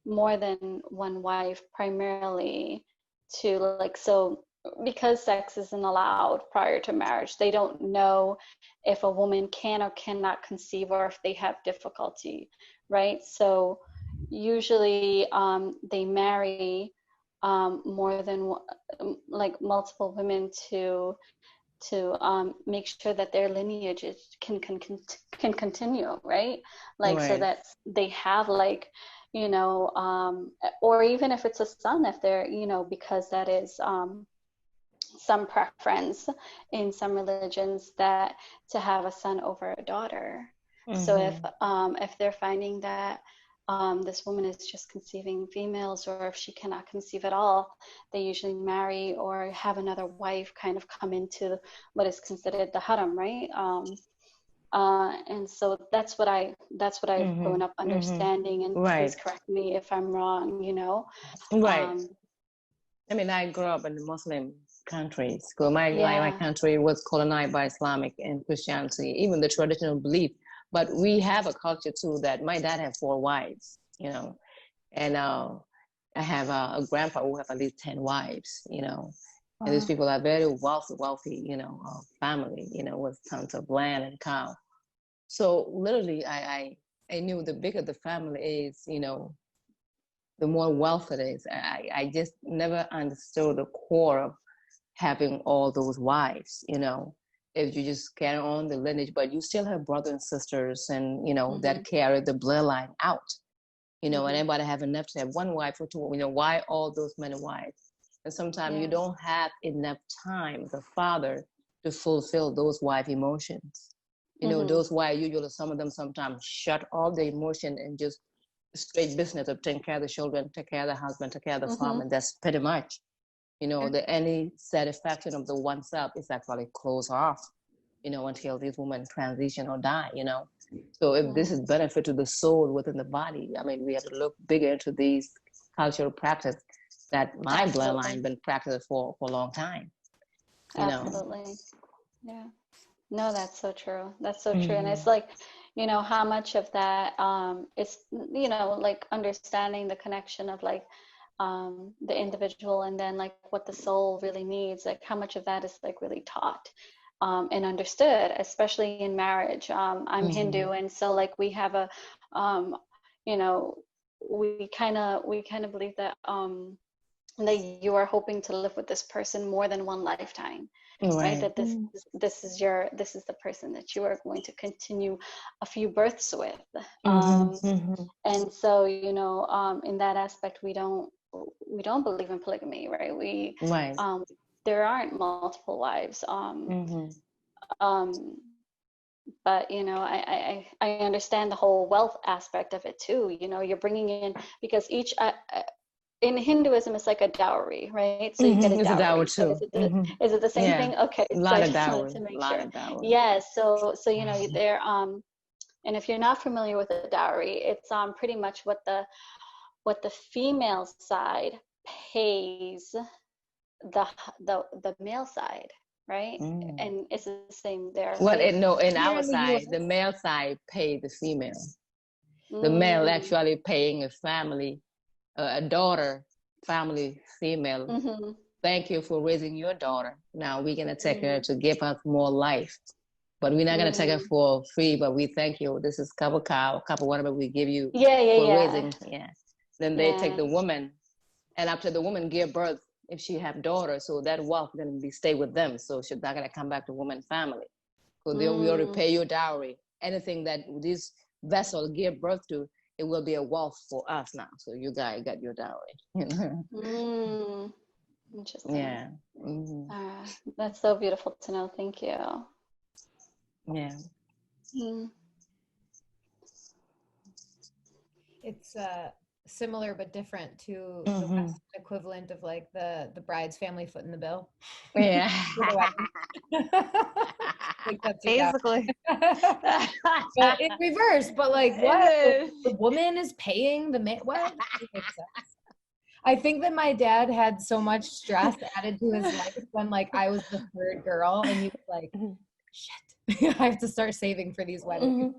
more than one wife, primarily to like, so because sex isn't allowed prior to marriage, they don't know if a woman can or cannot conceive or if they have difficulty, right? So usually they marry more than like multiple women to make sure that their lineage can continue, right? Like, right. So that they have like, you know, or even if it's a son, if they're, you know, because that is some preference in some religions that to have a son over a daughter. So if they're finding that this woman is just conceiving females, or if she cannot conceive at all, they usually marry or have another wife kind of come into what is considered the haram, right? And so that's what I've grown up understanding, and please correct me if I'm wrong, you know. Right. I mean, I grew up in the Muslim countries. So my country was colonized by Islamic and Christianity, even the traditional belief. But we have a culture too that my dad had 4 wives, you know, and I have a grandpa who have at least 10 wives, you know. And these people are very wealthy, you know, family, you know, with tons of land and cow. So literally, I knew the bigger the family is, you know, the more wealth it is. I just never understood the core of having all those wives, you know, if you just carry on the lineage, but you still have brothers and sisters and, you know, that carry the bloodline out, you know, and everybody have enough to have 1 wife or 2, you know, why all those many wives? And sometimes you don't have enough time, the father, to fulfill those wife emotions. You know, those wives, usually some of them sometimes shut all the emotion and just straight business of taking care of the children, take care of the husband, take care of the farm, and that's pretty much, you know, any satisfaction of the oneself is actually closed off, you know, until these women transition or die, you know. So if this is benefit to the soul within the body, I mean, we have to look bigger into these cultural practices that my bloodline been practicing for a long time. You know? Yeah. No, that's so true. That's so true. And it's like, you know, how much of that is, you know, like understanding the connection of like the individual and then like what the soul really needs, like how much of that is like really taught and understood, especially in marriage. I'm Hindu, and so like we have a, you know, we kind of believe that that you are hoping to live with this person more than one lifetime, right? That this is the person that you are going to continue a few births with. And so, you know, in that aspect, we don't believe in polygamy, right? There aren't multiple wives. But you know, I understand the whole wealth aspect of it too. You know, you're bringing in, because each in Hinduism it's like a dowry, right? So you get a dowry. So is it the same thing? Okay, so I just wanted to make sure. Yes. So you know, there and if you're not familiar with a dowry, it's pretty much what the female side pays the male side, right? And it's the same there. Well, no, in our side, the male side pay the female. The male actually paying a family, a daughter, family, female. Thank you for raising your daughter. Now we're gonna take her to give us more life, but we're not gonna take her for free. But we thank you. This is couple whatever we give you for raising. Yeah. Then they take the woman, and after the woman give birth, if she have daughters, so that wealth gonna be stay with them. So she's not gonna come back to woman family. So we already pay your dowry. Anything that this vessel give birth to, it will be a wealth for us now. So you guys got your dowry. You know? Interesting. Yeah. That's so beautiful to know. Thank you. Yeah. It's similar but different to the Western equivalent of like the bride's family foot in the bill. Yeah. Like that's basically. But in reverse, but like what? The woman is paying the man. What? It makes sense. I think that my dad had so much stress added to his life when like I was the third girl, and he was like, shit, I have to start saving for these weddings.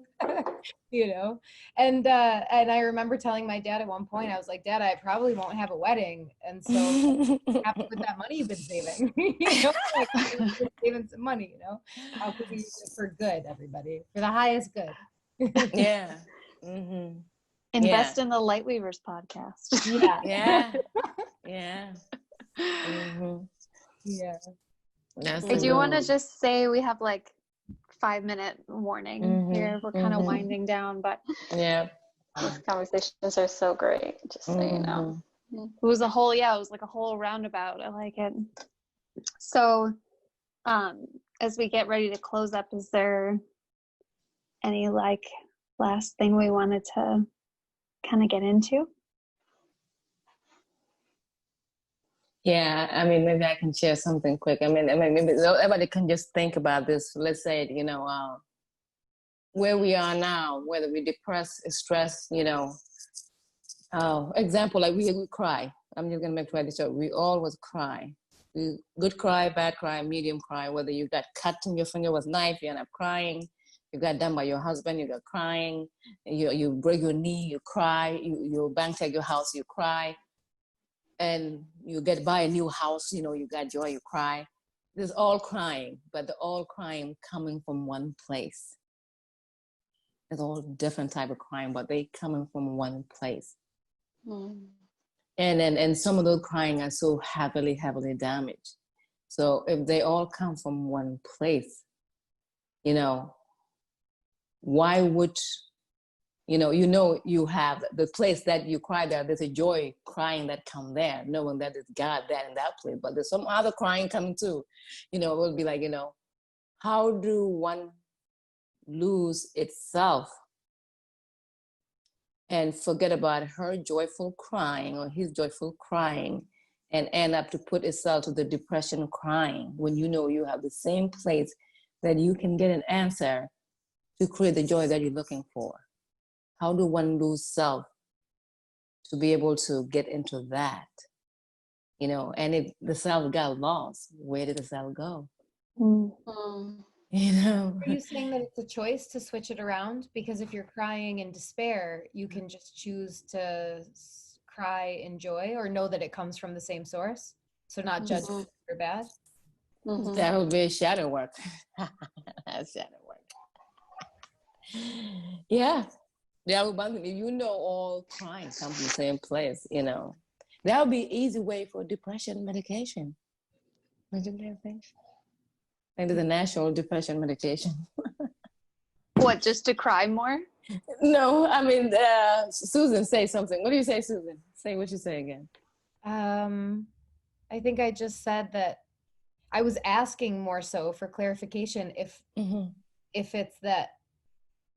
You know, and I remember telling my dad at one point, I was like, Dad, I probably won't have a wedding, and so happy with that money you've been saving. You know, like you've been saving some money. You know, how can we use it for good, everybody, for the highest good? Yeah. Invest in the Lightweavers podcast. Yeah. Yeah. Yeah. I do want to just say we have like 5-minute warning here. We're kind of winding down, but these conversations are so great, just so you know. It was like a whole roundabout. I like it. So as we get ready to close up, is there any like last thing we wanted to kind of get into? Yeah, I mean, maybe I can share something quick. I mean, maybe everybody can just think about this. Let's say, you know, where we are now, whether we depressed, stressed, you know. Example, like we cry. I'm just gonna make sure this. We always cry. Good cry, bad cry, medium cry. Whether you got cut in your finger with a knife, you end up crying. You got done by your husband, you got crying. You break your knee, you cry. You bank take your house, you cry. And you get buy a new house, you know, you got joy, you cry. There's all crying, but they're all crying coming from one place. There's all different type of crying, but they coming from one place. And some of those crying are so heavily damaged. So if they all come from one place, you know, why would you have the place that you cry there, there's a joy crying that come there, knowing that it's God there in that place, but there's some other crying coming too. You know, it will be like, you know, how do one lose itself and forget about her joyful crying or his joyful crying and end up to put itself to the depression crying when you know you have the same place that you can get an answer to create the joy that you're looking for? How do one lose self to be able to get into that? You know, and if the self got lost, where did the self go? You know? Are you saying that it's a choice to switch it around? Because if you're crying in despair, you can just choose to cry in joy or know that it comes from the same source. So not judge good or bad. That would be shadow work. That's shadow work. Yeah. That would bother me. You know, all crying comes from the same place, you know. That would be an easy way for depression medication. Imagine that thing. Maybe the national depression medication. What, just to cry more? No, I mean, Susan, say something. What do you say, Susan? Say what you say again. I think I just said that I was asking more so for clarification if it's that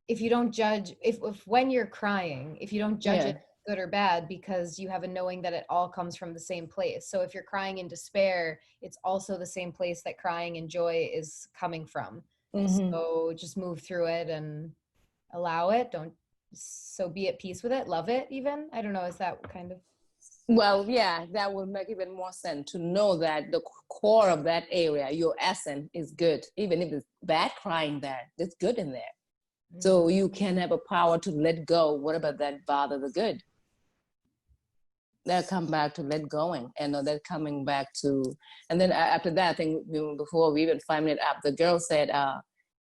if you don't judge, if when you're crying, if you don't judge it good or bad, because you have a knowing that it all comes from the same place. So if you're crying in despair, it's also the same place that crying in joy is coming from. So just move through it and allow it. So be at peace with it, love it even. I don't know, is that kind of? Well, yeah, that would make even more sense to know that the core of that area, your essence, is good. Even if it's bad crying there, it's good in there. So you can have a power to let go whatever that bother the good. They'll come back to let going, and they're coming back to, and then after that, I think before we even 5 minutes up, the girl said,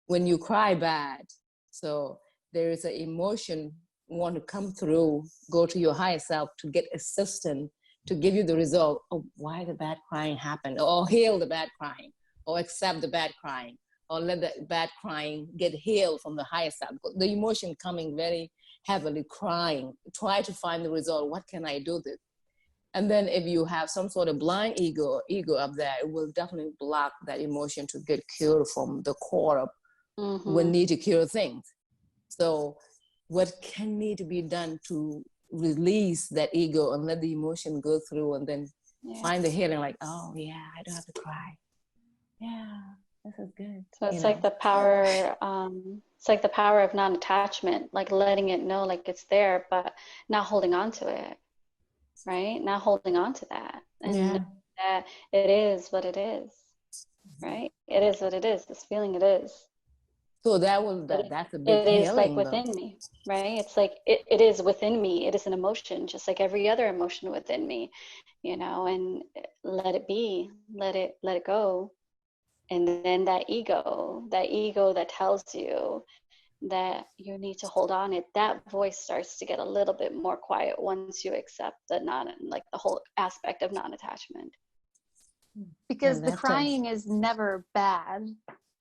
when you cry bad, so there is an emotion want to come through, go to your higher self to get assistance, to give you the result of why the bad crying happened, or heal the bad crying, or accept the bad crying, or let the bad crying get healed from the higher self. The emotion coming very heavily, crying, try to find the result. What can I do this? And then if you have some sort of blind ego up there, it will definitely block that emotion to get cured from the core of when need to cure things. So what can need to be done to release that ego and let the emotion go through, and then find the healing, like, oh yeah, I don't have to cry. Yeah, this is good. So it's like the power, it's like the power of non-attachment, like letting it know like it's there, but not holding on to it, right? Not holding on to that. And that it is what it is, right? It is what it is, this feeling it is. So that's a big healing. It is like within me, right? It's like it is within me. It is an emotion, just like every other emotion within me, you know, and let it be, let it go. And then that ego that tells you that you need to hold on it, that voice starts to get a little bit more quiet once you accept the whole aspect of non-attachment. Because the crying is never bad.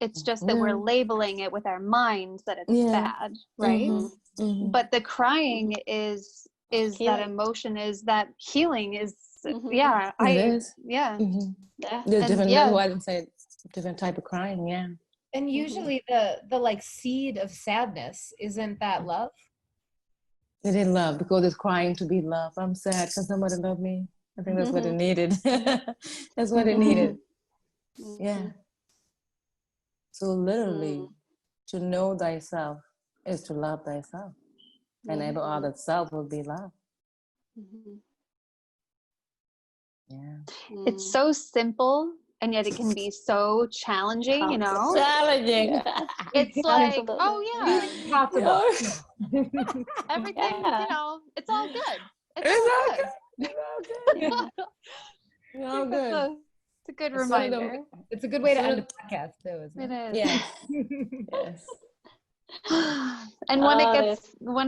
It's just that we're labeling it with our minds that it's bad, right? But the crying is healing. That emotion is that healing is, There's different, that's why I didn't say different type of crying, And usually the like seed of sadness, isn't that love? It is love, because it's crying to be loved. I'm sad because somebody loved me. I think that's what it needed. That's what it needed. Yeah. So literally, to know thyself is to love thyself. And every other self will be love. Yeah. It's so simple, and yet it can be so challenging, you know? Challenging. It's like, oh yeah. Possible. Everything, you know, it's all good. It's all good. It's all good. It's a good reminder. It's a good way to end a podcast too, isn't it? It is. Yes. And when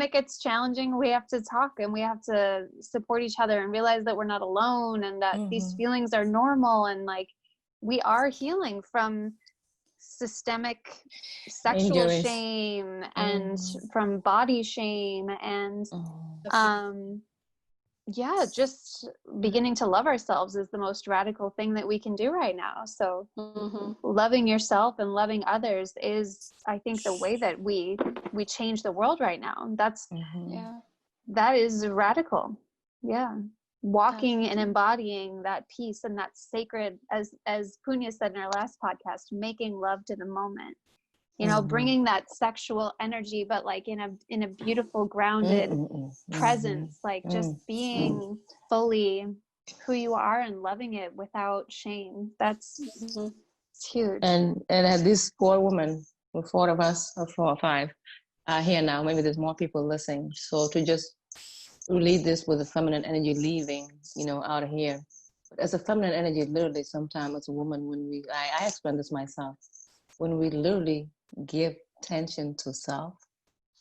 it gets challenging, we have to talk, and we have to support each other and realize that we're not alone, and that these feelings are normal, and like we are healing from systemic sexual shame and from body shame, and just beginning to love ourselves is the most radical thing that we can do right now. So loving yourself and loving others is, I think, the way that we change the world right now. That is radical. Walking and embodying that peace and that sacred, as Punya said in our last podcast, making love to the moment, you know, bringing that sexual energy, but like in a beautiful, grounded presence, like just being fully who you are and loving it without shame. That's it's huge. And at these 4 women, or 4 of us, or 4 or 5, here now, maybe there's more people listening. So to just lead this with the feminine energy leaving, you know, out of here, But as a feminine energy, literally, sometimes as a woman, when I explain this myself, when we literally give attention to self,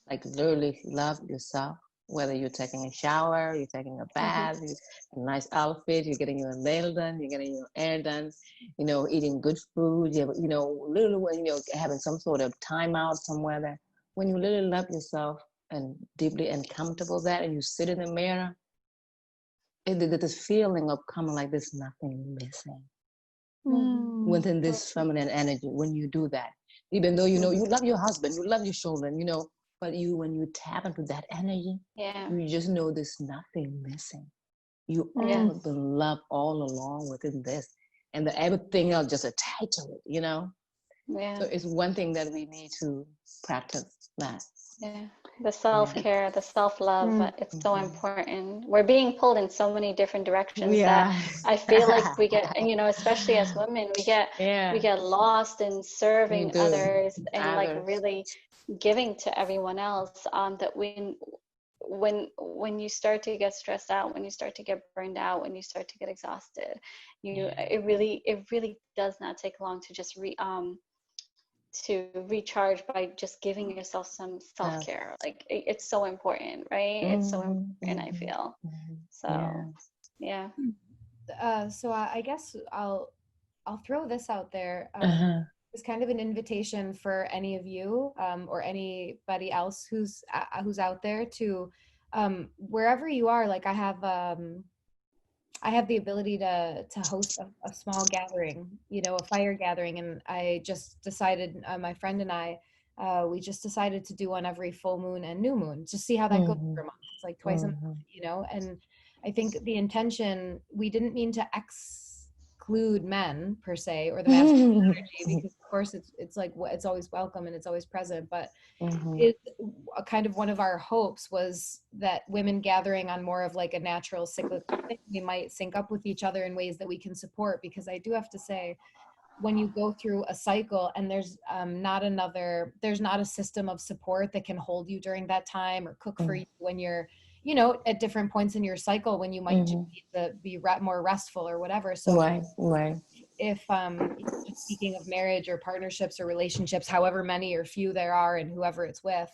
like literally love yourself, whether you're taking a shower, you're taking a bath, a nice outfit, you're getting your nail done, you're getting your hair done, eating good food, literally when you're having some sort of time out somewhere, that when you literally love yourself and deeply and comfortable that, and you sit in the mirror, this feeling of coming like there's nothing missing within this feminine energy. When you do that, even though you love your husband, you love your children, but when you tap into that energy, you just know there's nothing missing. You all have been loved all along within this, and everything else just attached to it, So it's one thing that we need to practice that. Yeah, the self-care, the self-love, it's so important. We're being pulled in so many different directions that I feel like we get, especially as women, we get lost in serving others and like really giving to everyone else. That when you start to get stressed out, when you start to get burned out, when you start to get exhausted, it really does not take long to just to recharge by just giving yourself some self-care. Like it's so important, right? It's so important, I feel. So So I guess I'll throw this out there. It's kind of an invitation for any of you or anybody else who's out there to wherever you are. Like I have the ability to host a small gathering, a fire gathering. And I just decided, my friend and I, we just decided to do one every full moon and new moon, just see how that goes for a month. It's like twice a month, and I think the intention, we didn't mean to exclude men per se, or the masculine energy, because of course it's like, it's always welcome and it's always present, but it's kind of one of our hopes was that women gathering on more of like a natural cyclical thing, we might sync up with each other in ways that we can support. Because I do have to say, when you go through a cycle and there's not a system of support that can hold you during that time or cook for you when you're at different points in your cycle, when you might just need to be more restful or whatever. So if speaking of marriage or partnerships or relationships, however many or few there are and whoever it's with,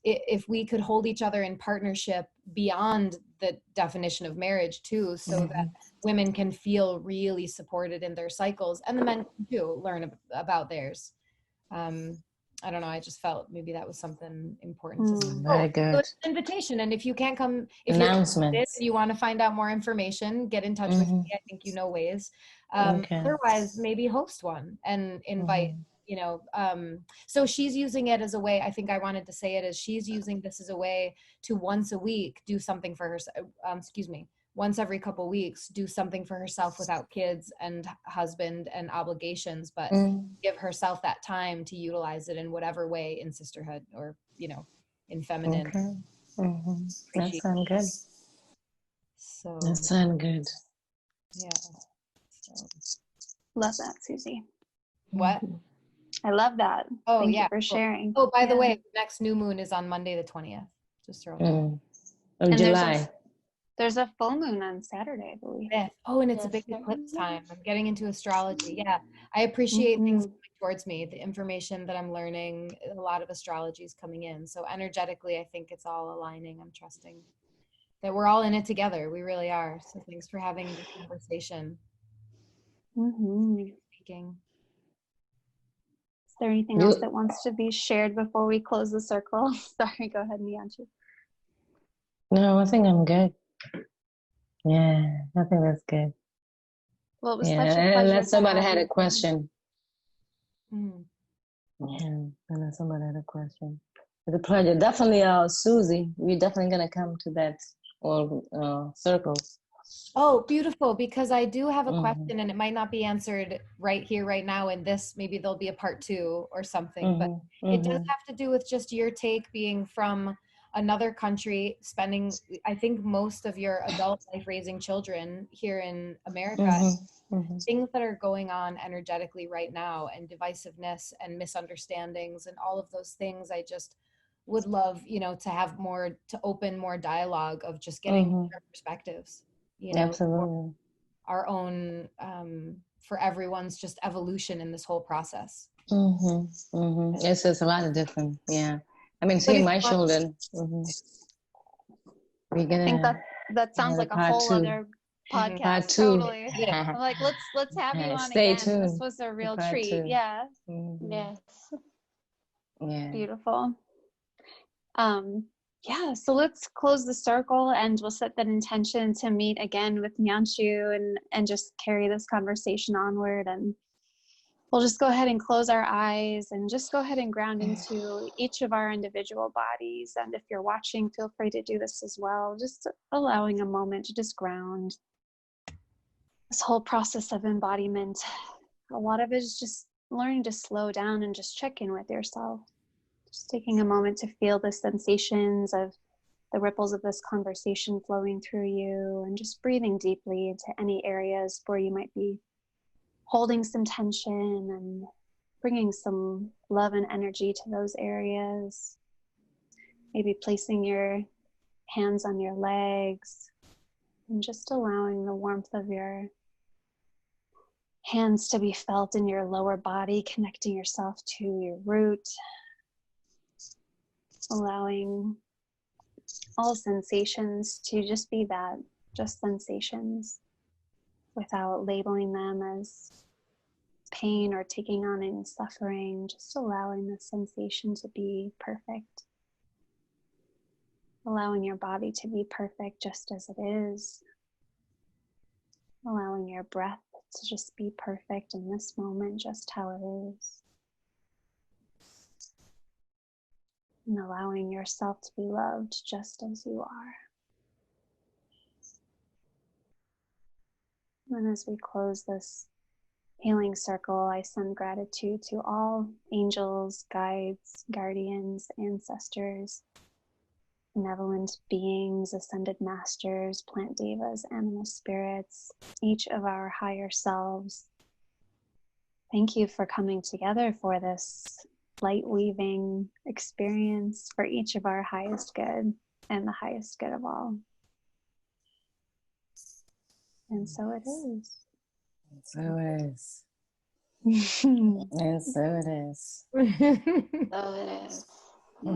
if we could hold each other in partnership beyond the definition of marriage too, so that women can feel really supported in their cycles, and the men can too learn about theirs. I don't know, I just felt maybe that was something important to say. Very good. So it's an invitation, and if you can't come, if you want to find out more information, get in touch with me. I think you know ways. Otherwise, maybe host one and invite, so she's using it as a way, I think I wanted to say it as, she's using this as a way to once a week do something for herself, once every couple weeks, do something for herself without kids and husband and obligations, but give herself that time to utilize it in whatever way, in sisterhood or, in feminine. That sounds good. So that sounds good. Yeah. So. Love that, Suzie. What? I love that. Oh, Thank you for sharing. Oh, by the way, the next new moon is on Monday the 20th. Just throwing it out. Of July. There's a full moon on Saturday, I believe. Yeah. Oh, and it's a big eclipse time. I'm getting into astrology. Yeah. I appreciate things coming towards me, the information that I'm learning. A lot of astrology is coming in. So energetically, I think it's all aligning. I'm trusting that we're all in it together. We really are. So thanks for having this conversation. Speaking. Is there anything else that wants to be shared before we close the circle? Sorry, go ahead, Nyanchiew. No, I think I'm good. Yeah, I think that's good. Well, it was such a pleasure. Unless somebody had a question. Mm-hmm. Unless somebody had a question. It's a pleasure. Definitely, Suzie, we're definitely going to come to that circle. Oh, beautiful, because I do have a question, and it might not be answered right here, right now in this. Maybe there'll be a part 2 or something, but it does have to do with just your take, being from another country, spending, I think, most of your adult life raising children here in America. Things that are going on energetically right now, and divisiveness and misunderstandings and all of those things. I just would love, to have to open more dialogue of just getting different perspectives. Absolutely. our own, for everyone's just evolution in this whole process. Yes, there's a lot of different, yeah. I mean, see my children. I think that sounds like a whole other podcast. Part 2. Totally. I'm like, let's have you on Stay again. tuned. This was a real Part treat. 2. Yeah. Yes. Yeah. Beautiful. Yeah, so let's close the circle and we'll set that intention to meet again with Nyanchiew and just carry this conversation onward. And we'll just go ahead and close our eyes and just go ahead and ground into each of our individual bodies. And if you're watching, feel free to do this as well. Just allowing a moment to just ground. This whole process of embodiment, a lot of it is just learning to slow down and just check in with yourself. Just taking a moment to feel the sensations of the ripples of this conversation flowing through you, and just breathing deeply into any areas where you might be holding some tension, and bringing some love and energy to those areas. Maybe placing your hands on your legs and just allowing the warmth of your hands to be felt in your lower body, connecting yourself to your root. Allowing all sensations to just be that, just sensations, without labeling them as pain or taking on any suffering, just allowing the sensation to be perfect. Allowing your body to be perfect just as it is. Allowing your breath to just be perfect in this moment, just how it is. And allowing yourself to be loved just as you are. And as we close this healing circle, I send gratitude to all angels, guides, guardians, ancestors, benevolent beings, ascended masters, plant devas, animal spirits, each of our higher selves. Thank you for coming together for this light weaving experience for each of our highest good and the highest good of all. And so it is. So it is. And so it is. So it is.